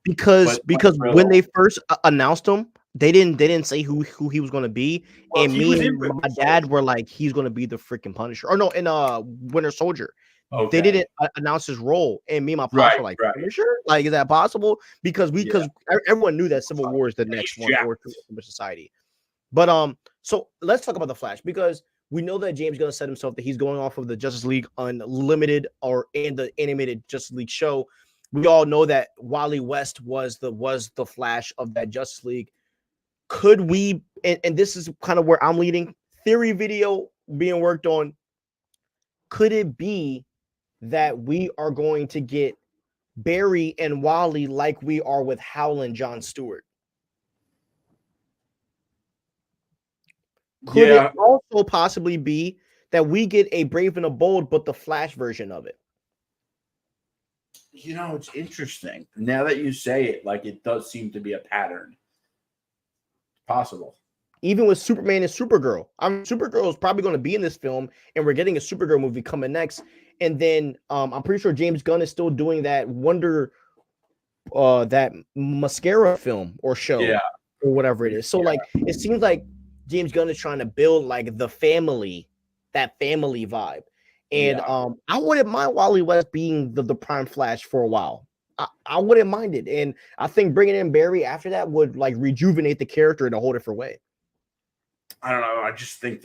because when they first announced him, they didn't say who he was going to be, and me and my dad were like, he's going to be the freaking Punisher. Or no, in Winter Soldier, they didn't announce his role, and me and my pops were like, Punisher? Like, is that possible? Because everyone knew that Civil War is the next one for society. But so let's talk about the Flash because we know that James Gunn said himself that he's going off of the Justice League Unlimited and the animated Justice League show. We all know that Wally West was the Flash of that Justice League. Could we, and this is kind of where I'm leading, theory video being worked on. could it be that we are going to get Barry and Wally like we are with Hal and John Stewart? Could it also possibly be that we get a Brave and the Bold, but the Flash version of it? You know, it's interesting. Now that you say it, like it does seem to be a pattern. Possible. Even with Superman and Supergirl. Supergirl is probably going to be in this film, and we're getting a Supergirl movie coming next. And then I'm pretty sure James Gunn is still doing that that mascara film or show or whatever it is. So like it seems like James Gunn is trying to build like the family, that family vibe. And I wouldn't mind Wally West being the prime Flash for a while. I wouldn't mind it. And I think bringing in Barry after that would like rejuvenate the character in a whole different way. I don't know. I just think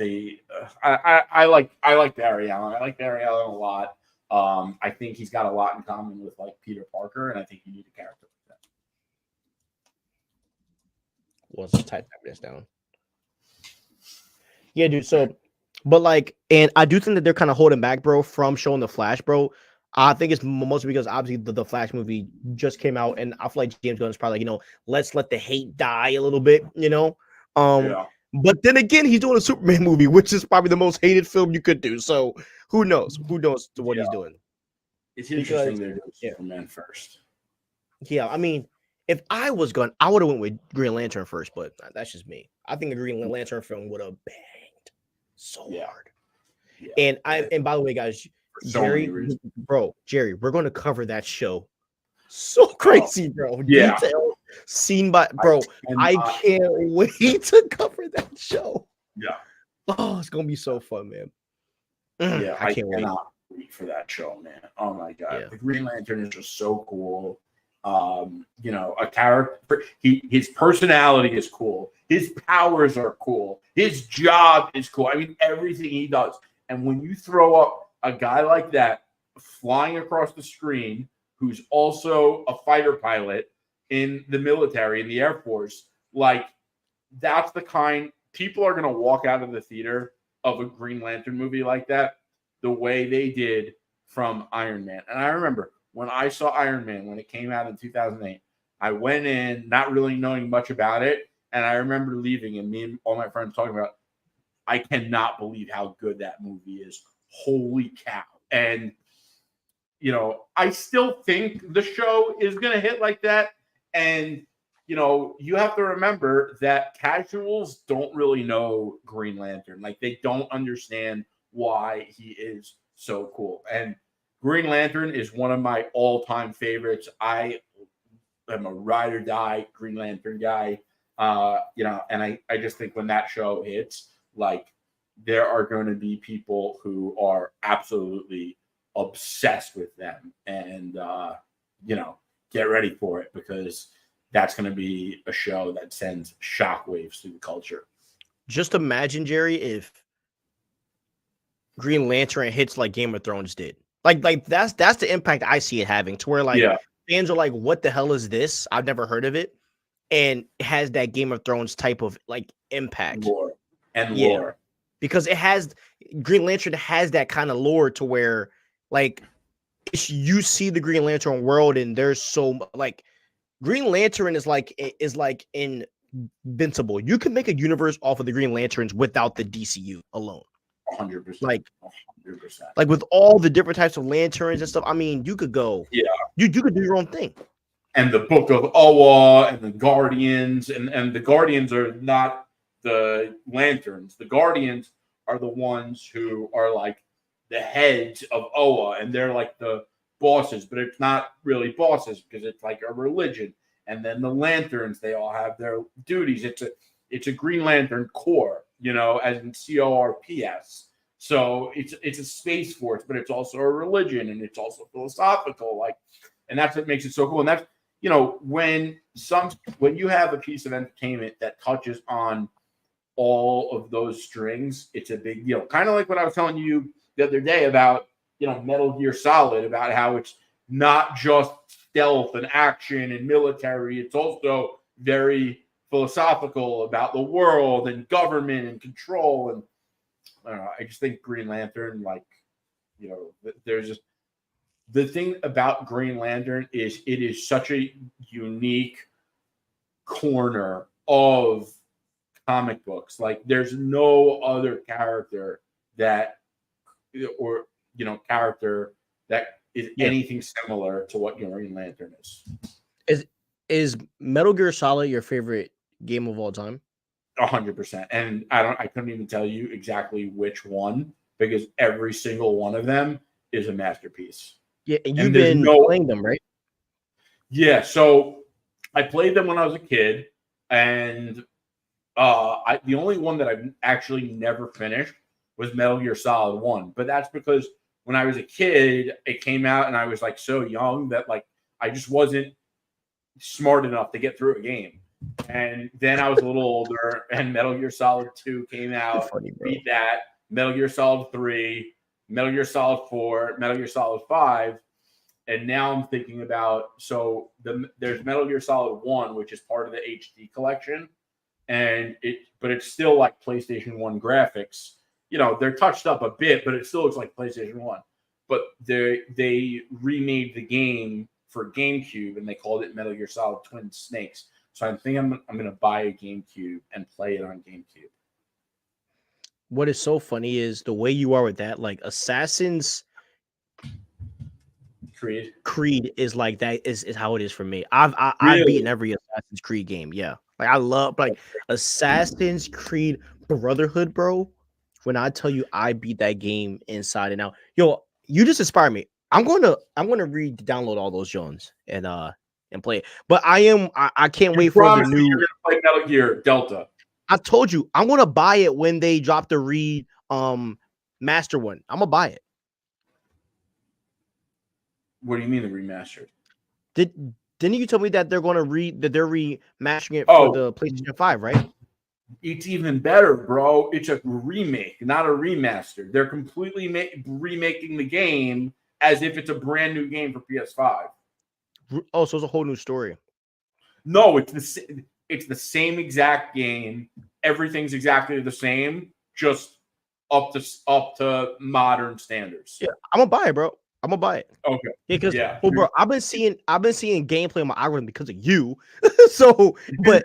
I like Barry Allen. I like Barry Allen a lot. I think he's got a lot in common with like Peter Parker, and I think you need a character like that. Well, let's type this down. Yeah, dude. So, but like, and I do think that they're kind of holding back, bro, from showing the Flash, bro. I think it's mostly because obviously the Flash movie just came out, and I feel like James Gunn is probably like, let's let the hate die a little bit, But then again, he's doing a Superman movie, which is probably the most hated film you could do. So who knows? Who knows what he's doing? It's interesting they're doing Superman first. Yeah, I mean, if I was going, I would have went with Green Lantern first, but that's just me. I think a Green Lantern film would have banged so hard. Yeah. And by the way, guys, Jerry, we're going to cover that show. So crazy, bro. Yeah. Detailed, scene by bro. I can't wait to cover that show. Yeah. Oh, it's gonna be so fun, man. Yeah, I cannot wait for that show, man. Oh my god. Yeah. The Green Lantern is just so cool. A character, his personality is cool, his powers are cool, his job is cool. I mean, everything he does. And when you throw up a guy like that flying across the screen, who's also a fighter pilot in the military, in the Air Force, like that's the kind people are going to walk out of the theater of a Green Lantern movie like that the way they did from Iron Man. And I remember when I saw Iron Man, when it came out in 2008, I went in not really knowing much about it. And I remember leaving and me and all my friends talking about, I cannot believe how good that movie is. Holy cow. And I still think the show is going to hit like that. And, you have to remember that casuals don't really know Green Lantern. Like, they don't understand why he is so cool. And Green Lantern is one of my all-time favorites. I am a ride or die Green Lantern guy. And I just think when that show hits, like, there are going to be people who are absolutely obsessed with them, and get ready for it, because that's going to be a show that sends shockwaves through the culture. Just imagine, Jerry, if Green Lantern hits like Game of Thrones did. Like that's the impact I see it having, to where fans are like, what the hell is this? I've never heard of it. And it has that Game of Thrones type of like impact. Lore. Because Green Lantern has that kind of lore to where like you see the Green Lantern world, and there's so like Green Lantern is like invincible. You can make a universe off of the Green Lanterns without the DCU alone. 100%. 100%. Like with all the different types of lanterns and stuff. I mean, you could go. Yeah. You could do your own thing. And the Book of Oa and the Guardians, and the Guardians are not the Lanterns. The Guardians are the ones who are like the heads of Oa, and they're like the bosses, but it's not really bosses because it's like a religion. And then the Lanterns, they all have their duties. It's a Green Lantern Corps, as in CORPS. So it's a space force, but it's also a religion, and it's also philosophical. And that's what makes it so cool. And that's when you have a piece of entertainment that touches on all of those strings, it's a big deal. Kind of like what I was telling you the other day about Metal Gear Solid, about how it's not just stealth and action and military, it's also very philosophical about the world and government and control. And I don't know, I just think Green Lantern, there's just the thing about Green Lantern is it is such a unique corner of comic books. Like there's no other character that or character that is anything similar to what Green Lantern is. Is Metal Gear Solid your favorite game of all time? 100%. And I couldn't even tell you exactly which one because every single one of them is a masterpiece. Yeah, and you've been playing them, right? Yeah, so I played them when I was a kid, and the only one that I've actually never finished was Metal Gear Solid 1. But that's because when I was a kid, it came out and I was like so young that like I just wasn't smart enough to get through a game. And then I was a little older and Metal Gear Solid 2 came out. Funny, beat that. Metal Gear Solid 3, Metal Gear Solid 4, Metal Gear Solid 5. And now I'm thinking about there's Metal Gear Solid 1, which is part of the HD collection. But it's still like PlayStation 1 graphics. They're touched up a bit, but it still looks like PlayStation 1. But they remade the game for GameCube and they called it Metal Gear Solid Twin Snakes. So I think I'm going to buy a GameCube and play it on GameCube. What is so funny is the way you are with that, like Assassin's Creed is like that is how it is for me. I've beaten every Assassin's Creed game. Yeah. Like I love like Assassin's Creed Brotherhood, bro. When I tell you I beat that game inside and out. Yo, you just inspire me. I'm gonna download all those Jones and play it. But I can't wait for the new. You're gonna play Metal Gear Delta. I told you I'm gonna buy it when they drop the master one. I'm gonna buy it. What do you mean the remastered? Didn't you tell me that they're remastering it for the PlayStation 5, right? It's even better, bro. It's a remake, not a remaster. They're completely remaking the game as if it's a brand new game for PS5. Oh, so it's a whole new story. No, it's the same exact game. Everything's exactly the same, just up to modern standards. Yeah, I'm gonna buy it, bro. I'm gonna buy it. Okay. Well, bro, I've been seeing gameplay on my algorithm because of you. So, but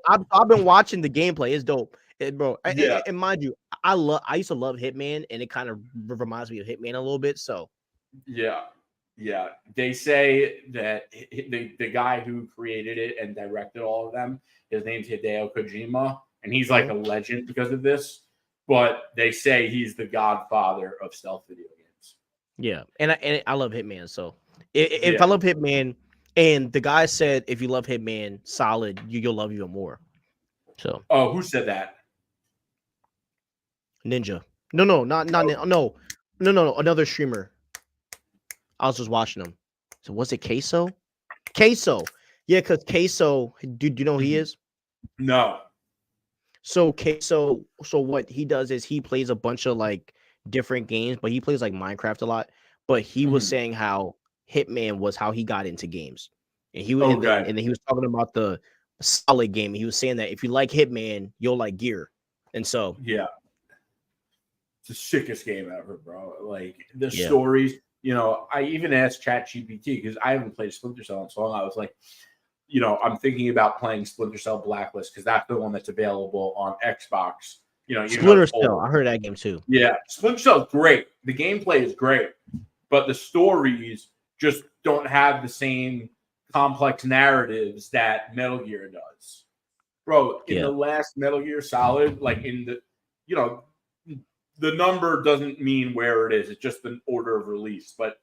I've been watching the gameplay. It's dope, bro. Yeah. And mind you, I used to love Hitman, and it kind of reminds me of Hitman a little bit. So, yeah. They say that the guy who created it and directed all of them, his name's Hideo Kojima, and he's like a legend because of this. But they say he's the godfather of stealth video games. Yeah, and I love Hitman. So if I love Hitman, and the guy said if you love Hitman, Solid, you'll love even more. So who said that? Ninja. No, no, another streamer. I was just watching him. So was it Queso? Queso, yeah, because Queso. Do you know who he is? No. So Queso. So what he does is he plays a bunch of like different games, but he plays like Minecraft a lot. But he was saying how Hitman was how he got into games, and he was and then he was talking about the Solid game. He was saying that if you like Hitman, you'll like Gear, and so it's the sickest game ever, bro. Like the stories. I even asked ChatGPT because I haven't played Splinter Cell in so long. I was like, I'm thinking about playing Splinter Cell Blacklist because that's the one that's available on Xbox. Splinter Cell. I heard that game too. Yeah, Splinter Cell is great. The gameplay is great, but the stories just don't have the same complex narratives that Metal Gear does. Bro, in the last Metal Gear Solid, like in the, the number doesn't mean where it is. It's just the order of release. But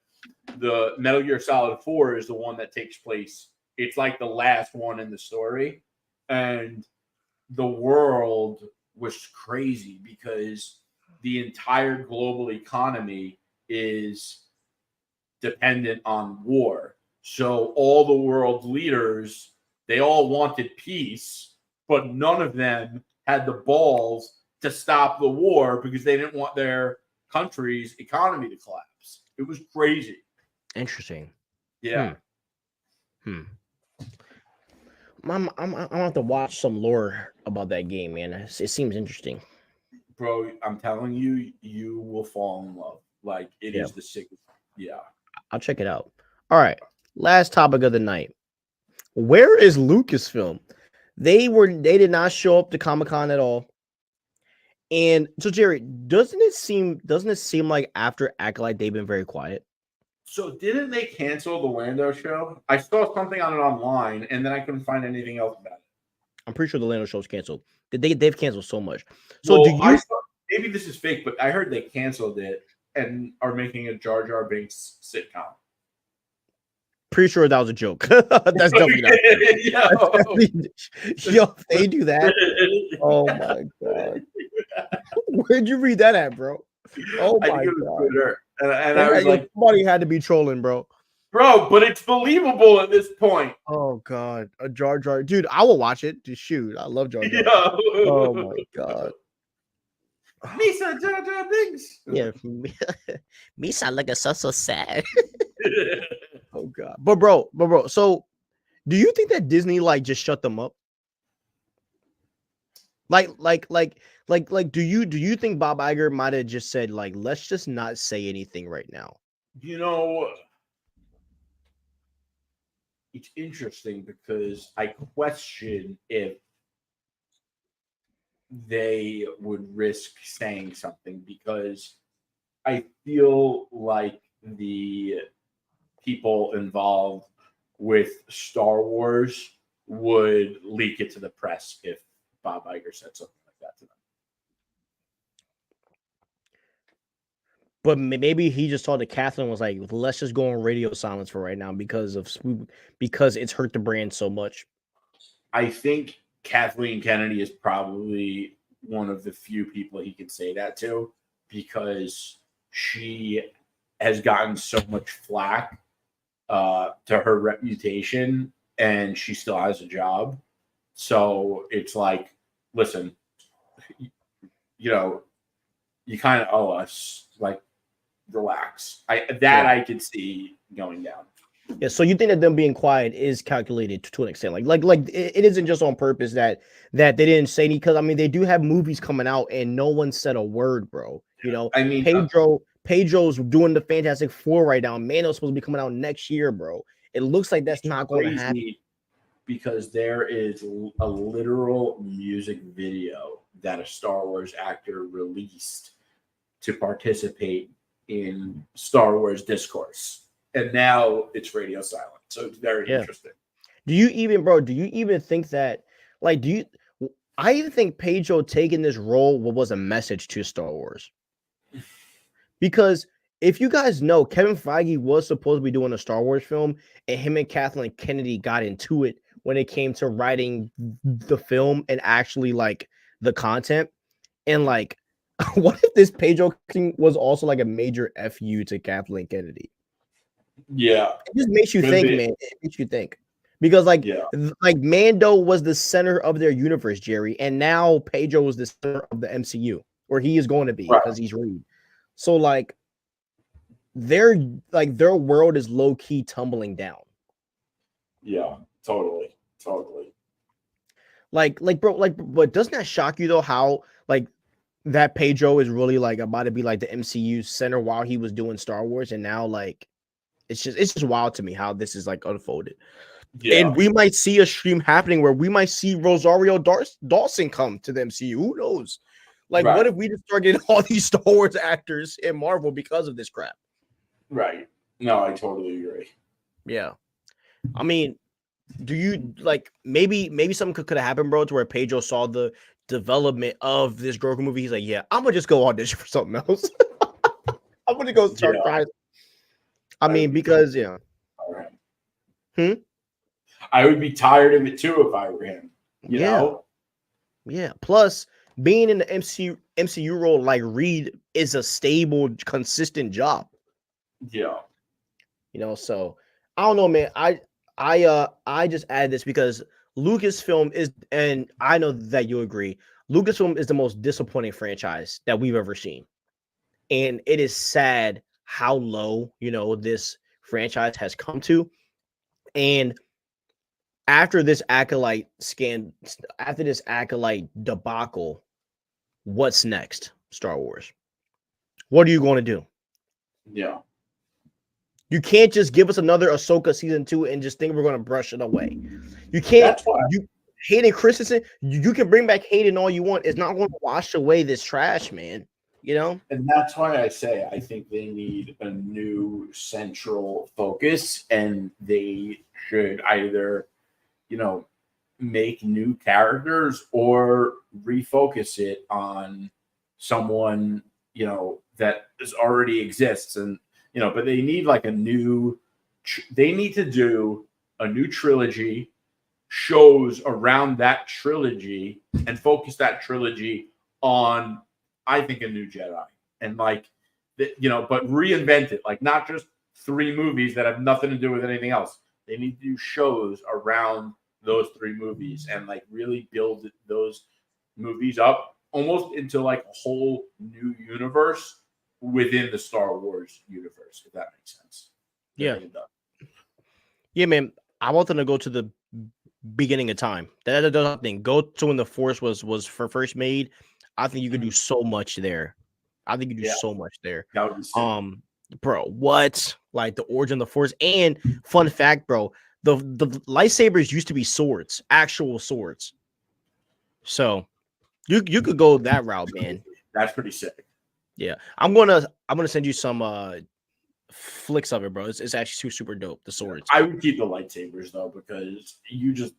the Metal Gear Solid 4 is the one that takes place. It's like the last one in the story. And the world was crazy because the entire global economy is dependent on war. So all the world leaders, they all wanted peace, but none of them had the balls to stop the war because they didn't want their country's economy to collapse. It was crazy. Interesting. Yeah. I'm gonna have to watch some lore about that game, man. It seems interesting. Bro, I'm telling you, you will fall in love. Like it Yeah. is the sickest. Yeah. I'll check it out. All right. Last topic of the night. Where is Lucasfilm? They did not show up to Comic-Con at all. And so Jerry, doesn't it seem like after Acolyte they've been very quiet? So didn't they cancel the Lando show? I saw something on it online, and then I couldn't find anything else about it. I'm pretty sure the Lando show's canceled. They've canceled so much. So Well, do you? I saw, maybe this is fake, but I heard they canceled it and are making a Jar Jar Binks sitcom. Pretty sure that was a joke. That's definitely not. Yo, if they do that. Oh my god. Where'd you read that at, bro? Oh my god. Twitter. And I was like, somebody had to be trolling, bro. Bro, but it's believable at this point. Oh god, a Jar Jar, dude. I will watch it. Just shoot, I love Jar Jar. Yo. Oh my god. Misa Jar Jar Binks. Yeah, Misa looking so sad. Oh god, but bro. So, do you think that Disney like just shut them up? Like, do you think Bob Iger might have just said like, let's just not say anything right now? You know, it's interesting because I question if they would risk saying something, because I feel like the people involved with Star Wars would leak it to the press if Bob Iger said something like that to them. But maybe he just told Catherine was like, let's just go on radio silence for right now because it's hurt the brand so much. I think Kathleen Kennedy is probably one of the few people he could say that to, because she has gotten so much flack to her reputation, and she still has a job. So it's like, listen, you kind of owe us, like, relax. I could see going down. Yeah, so you think that them being quiet is calculated to an extent, like it isn't just on purpose that they didn't say any, because I mean they do have movies coming out and no one said a word, bro. You know, I mean, Pedro's doing the Fantastic Four right now. Mando's supposed to be coming out next year, bro. It looks like that's not going to happen, because there is a literal music video that a Star Wars actor released to participate in Star Wars discourse, and now it's radio silent. So it's very interesting. Do you even think that, like, I even think Pedro taking this role was a message to Star Wars? Because if you guys know, Kevin Feige was supposed to be doing a Star Wars film, and him and Kathleen Kennedy got into it when it came to writing the film and actually like the content. And like, what if this Pedro thing was also like a major FU to Kathleen Kennedy? Yeah, it just makes you think, man. It makes you think, because like Mando was the center of their universe, Jerry, and now Pedro is the center of the MCU, or he is going to be, because he's Reed. So like, their world is low key tumbling down. Yeah, totally. Like, bro, but doesn't that shock you though? How like that Pedro is really like about to be like the MCU center while he was doing Star Wars, and now like it's just wild to me how this is like unfolded. Yeah. And we might see a stream happening where we might see Rosario Dawson come to the MCU. Who knows? Like, what if we just start getting all these Star Wars actors in Marvel because of this crap? Right. No, I totally agree. Yeah. I mean, do you like maybe something could have happened, bro, to where Pedro saw the development of this Grogu movie? He's like, yeah, I'm gonna just go audition for something else. I'm gonna go start trying. I mean, because I would be tired of it too if I were him. You know? Yeah. Plus, being in the MCU role like Reed is a stable, consistent job. Yeah. You know, so I don't know, man. I just add this because Lucasfilm is, and I know that you agree, Lucasfilm is the most disappointing franchise that we've ever seen. And it is sad how low, this franchise has come to. And after this Acolyte debacle, what's next, Star Wars? What are you going to do? Yeah. You can't just give us another Ahsoka season 2 and just think we're going to brush it away. You can't. That's why. Hayden Christensen, you can bring back Hayden all you want. It's not going to wash away this trash, man. You know? And that's why I say I think they need a new central focus, and they should either, make new characters or refocus it on someone, that already exists. And, but they need like they need to do a new trilogy, shows around that trilogy, and focus that trilogy on, I think, a new Jedi. And but reinvent it, like not just 3 movies that have nothing to do with anything else. They need to do shows around those 3 movies and like really build those movies up almost into like a whole new universe within the Star Wars universe, if that makes sense. Yeah. Yeah, man. I want them to go to the beginning of time. That thing. Go to when the Force was first made. I think you could do so much there. I think you do so much there. That would be sick. Bro, what? Like the origin of the Force. And fun fact, bro, the lightsabers used to be swords, actual swords. So you could go that route, man. That's pretty sick. Yeah, I'm gonna send you some flicks of it, bro. It's actually super dope. The swords. I would keep the lightsabers though, because you just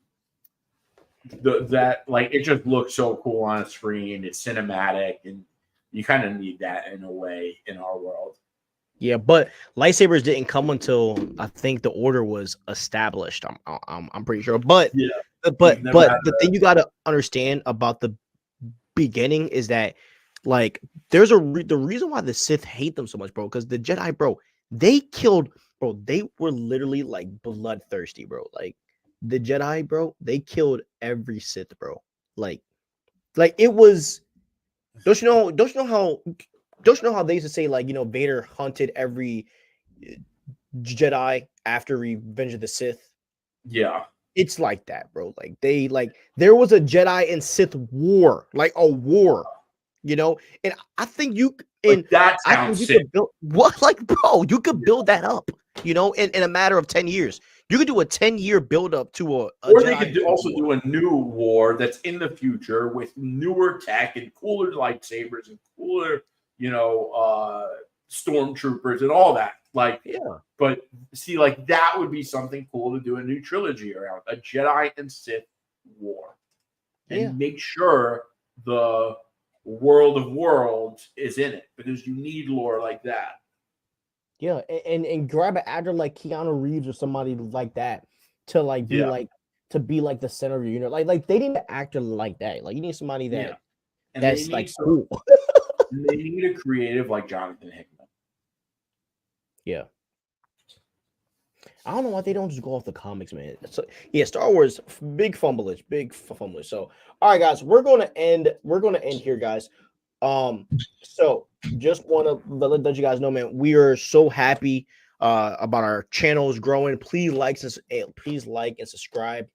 it just looks so cool on a screen. It's cinematic, and you kind of need that in a way in our world. Yeah, but lightsabers didn't come until I think the Order was established. I'm pretty sure. But the thing you got to understand about the beginning is that like there's the reason why the Sith hate them so much, bro, because the Jedi, bro, they were literally like bloodthirsty, bro. Like the Jedi, bro, they killed every Sith, bro. Like it was. Don't you know how they used to say, like, Vader hunted every Jedi after Revenge of the Sith? Yeah. It's like that, bro. Like there was a Jedi and Sith war, like a war, and I think that sounds sick. Bro, you could build that up, in a matter of 10 years. You could do a 10-year build up to a or Jedi, they could also do a new war that's in the future with newer tech and cooler lightsabers and cooler, stormtroopers and all that. Like, yeah. But see, like that would be something cool to do a new trilogy around, a Jedi and Sith war, and make sure the World of Worlds is in it, because you need lore like that. Yeah, and grab an actor like Keanu Reeves or somebody like that to like be like the center of your unit. Like they need an actor like that. Like you need somebody that's like cool. They need a creative like Jonathan Hickman. Yeah. I don't know why they don't just go off the comics, man. So yeah, Star Wars, big fumblage. So all right, guys, we're gonna end here, guys. So just want to let you guys know, man, we are so happy about our channels growing. Please like and subscribe.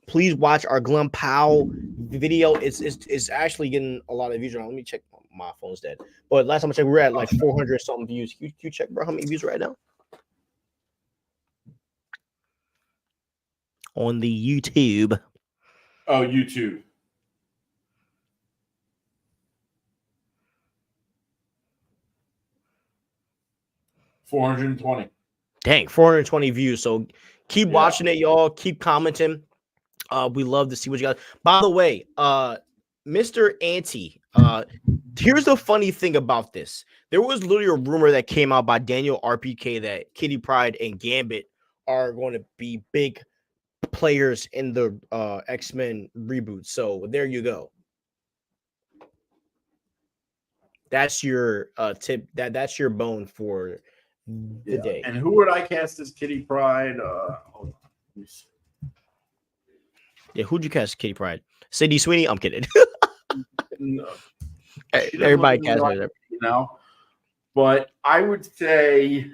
Please watch our Glenn Powell video. It's actually getting a lot of views. Let me check. My phone's dead. But last time I checked, we were at like 400 something views. You check, bro, how many views right now on the YouTube? Oh, YouTube. $420. Dang, 420 views. So keep watching it, y'all. Keep commenting. We love to see what you guys. By the way, Mr. Ante, here's the funny thing about this. There was literally a rumor that came out by Daniel RPK that Kitty Pryde and Gambit are going to be big players in the X-Men reboot. So there you go. That's your tip. That's your bone for the day. And who would I cast as Kitty Pryde? Hold on. Yeah, who'd you cast Kitty Pryde? Sydney Sweeney? I'm kidding. No. Everybody cast her. But I would say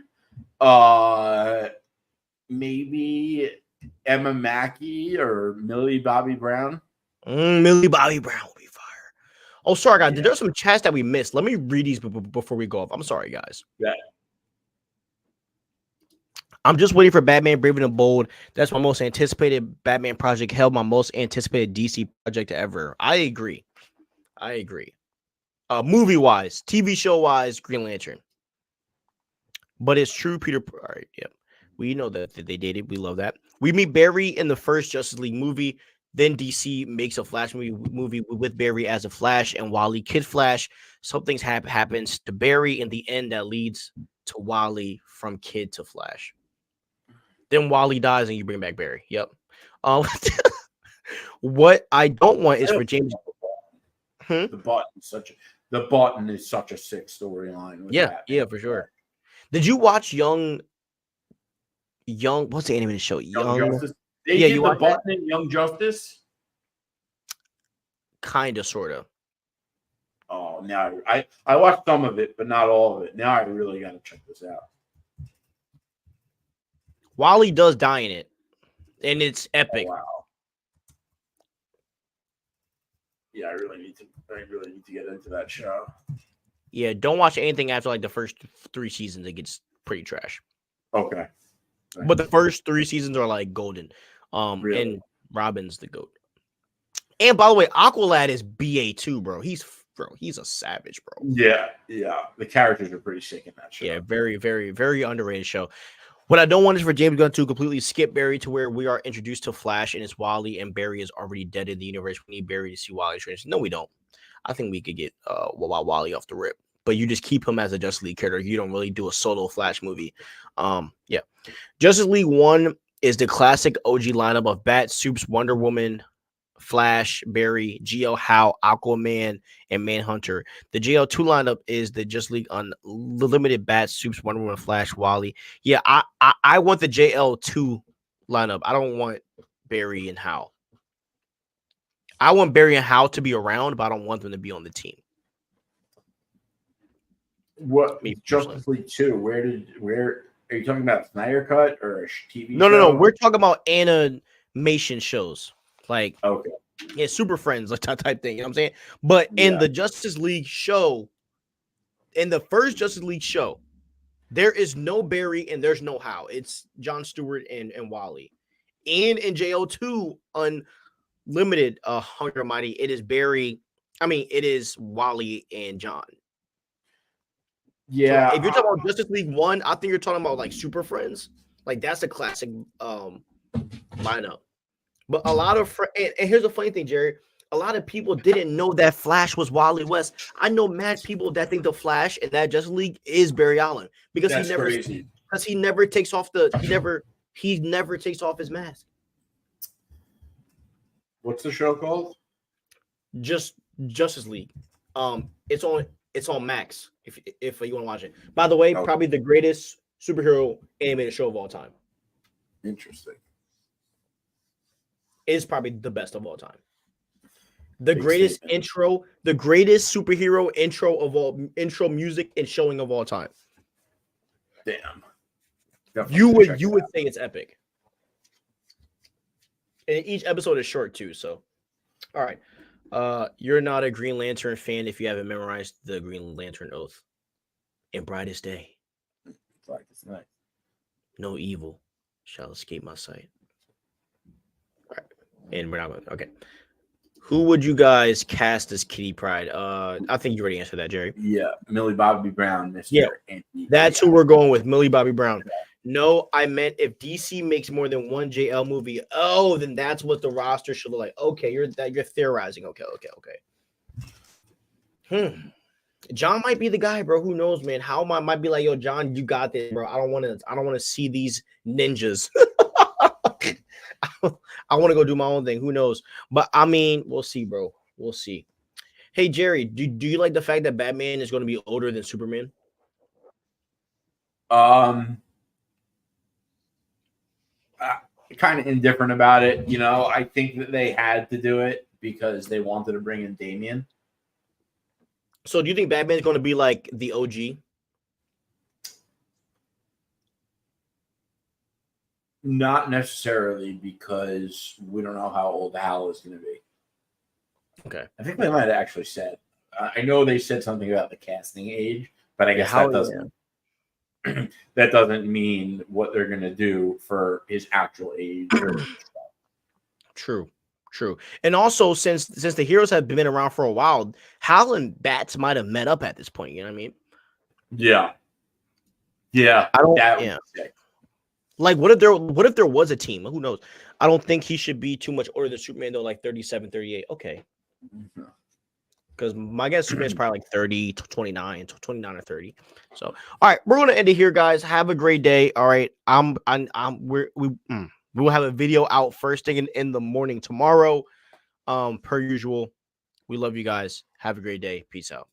maybe Emma Mackey or Millie Bobby Brown. Millie Bobby Brown will be fire. Oh, sorry, guys. There's some chats that we missed. Let me read these before we go off. I'm sorry, guys. Yeah. I'm just waiting for Batman Brave and the Bold. That's my most anticipated Batman project. Hell, my most anticipated DC project ever. I agree. Movie wise, TV show wise, Green Lantern. But it's true, Peter. All right, yeah. We know that they dated. We love that. We meet Barry in the first Justice League movie. Then DC makes a Flash movie with Barry as a Flash and Wally Kid Flash. Something happens to Barry in the end that leads to Wally from Kid to Flash. Then Wally dies and you bring back Barry. Yep. What I don't want is for James. The button is such a sick storyline. Yeah, for sure. Did you watch Young? What's the animated show? Young Justice. They did the button in Young Justice. Kind of, sort of. Oh, now I watched some of it, but not all of it. Now I really got to check this out. Wally does die in it, and it's epic. Oh, wow. Yeah, I really need to get into that show. Yeah, don't watch anything after like the first 3 seasons. It gets pretty trash. Okay. But the first 3 seasons are like golden. Really? And Robin's the GOAT. And by the way, Aqualad is BA2, bro. He's a savage, bro. Yeah. The characters are pretty sick in that show. Yeah, very, very, very underrated show. What I don't want is for James Gunn to completely skip Barry to where we are introduced to Flash and it's Wally, and Barry is already dead in the universe. We need Barry to see Wally transition. No, we don't. I think we could get Wally off the rip, but you just keep him as a Justice League character. You don't really do a solo Flash movie. Yeah. Justice League 1 is the classic OG lineup of Bat, Supes, Wonder Woman, Flash, Barry, GL, Hal, Aquaman, and Manhunter. The GL2 lineup is the Justice League Unlimited Bat, Supes, Wonder Woman, Flash, Wally. Yeah, I want the JL2 lineup. I don't want Barry and Hal. I want Barry and Hal to be around, but I don't want them to be on the team. What Justice League 2? Where are you talking about? Snyder Cut or a TV show? No. We're talking about animation shows. Like, okay. Yeah, Super Friends, like that type thing. You know what I'm saying? But in the Justice League show, in the first Justice League show, there is no Barry and there's no Hal. It's John Stewart and Wally. And in JO2 Unlimited, Hunger Mighty, it is Barry. I mean, it is Wally and John. Yeah. So if you're talking about Justice League 1, I think you're talking about like Super Friends. Like that's a classic lineup. But a lot of and here's the funny thing, Jerry. A lot of people didn't know that Flash was Wally West. I know mad people that think the Flash in that Justice League is Barry Allen because he never takes off he never takes off his mask. What's the show called? Just Justice League. It's on Max if you want to watch it. By the way, probably the greatest superhero animated show of all time. Interesting. Is probably the best of all time. The greatest superhero intro music and showing of all time. Damn. You would say it's epic. And each episode is short too, so all right. You're not a Green Lantern fan if you haven't memorized the Green Lantern Oath. In brightest day. It's nice. No evil shall escape my sight. And we're not going. Okay. Who would you guys cast as Kitty Pryde? I think you already answered that, Jerry. Yeah, Millie Bobby Brown. Mr. Yeah, Anthony. that's who we're going with, Millie Bobby Brown. No, I meant if DC makes more than one JL movie, then that's what the roster should look like. Okay, you're theorizing. Okay. John might be the guy, bro. Who knows, man? How might be like, yo, John, you got this, bro. I don't want to see these ninjas. I want to go do my own thing. Who knows? But I mean, we'll see, bro. We'll see. Hey, Jerry, do you like the fact that Batman is going to be older than Superman? Kind of indifferent about it. You know, I think that they had to do it because they wanted to bring in Damian. So do you think Batman is going to be like the OG? Not necessarily, because we don't know how old Hal is going to be. Okay. I think they might have actually said. I know they said something about the casting age, but I guess that doesn't. that doesn't mean what they're going to do for his actual age. True. And also, since the heroes have been around for a while, Hal and Bats might have met up at this point. You know what I mean? Yeah. I don't. That Yeah. would be sick. Like, what if there was a team? Who knows? I don't think he should be too much older than Superman, though, like 37, 38. Okay. Because my guess Superman's probably like 30 to 29 or 30. So, all right, we're gonna end it here, guys. Have a great day. All right. We will have a video out first thing in the morning tomorrow. Per usual. We love you guys. Have a great day. Peace out.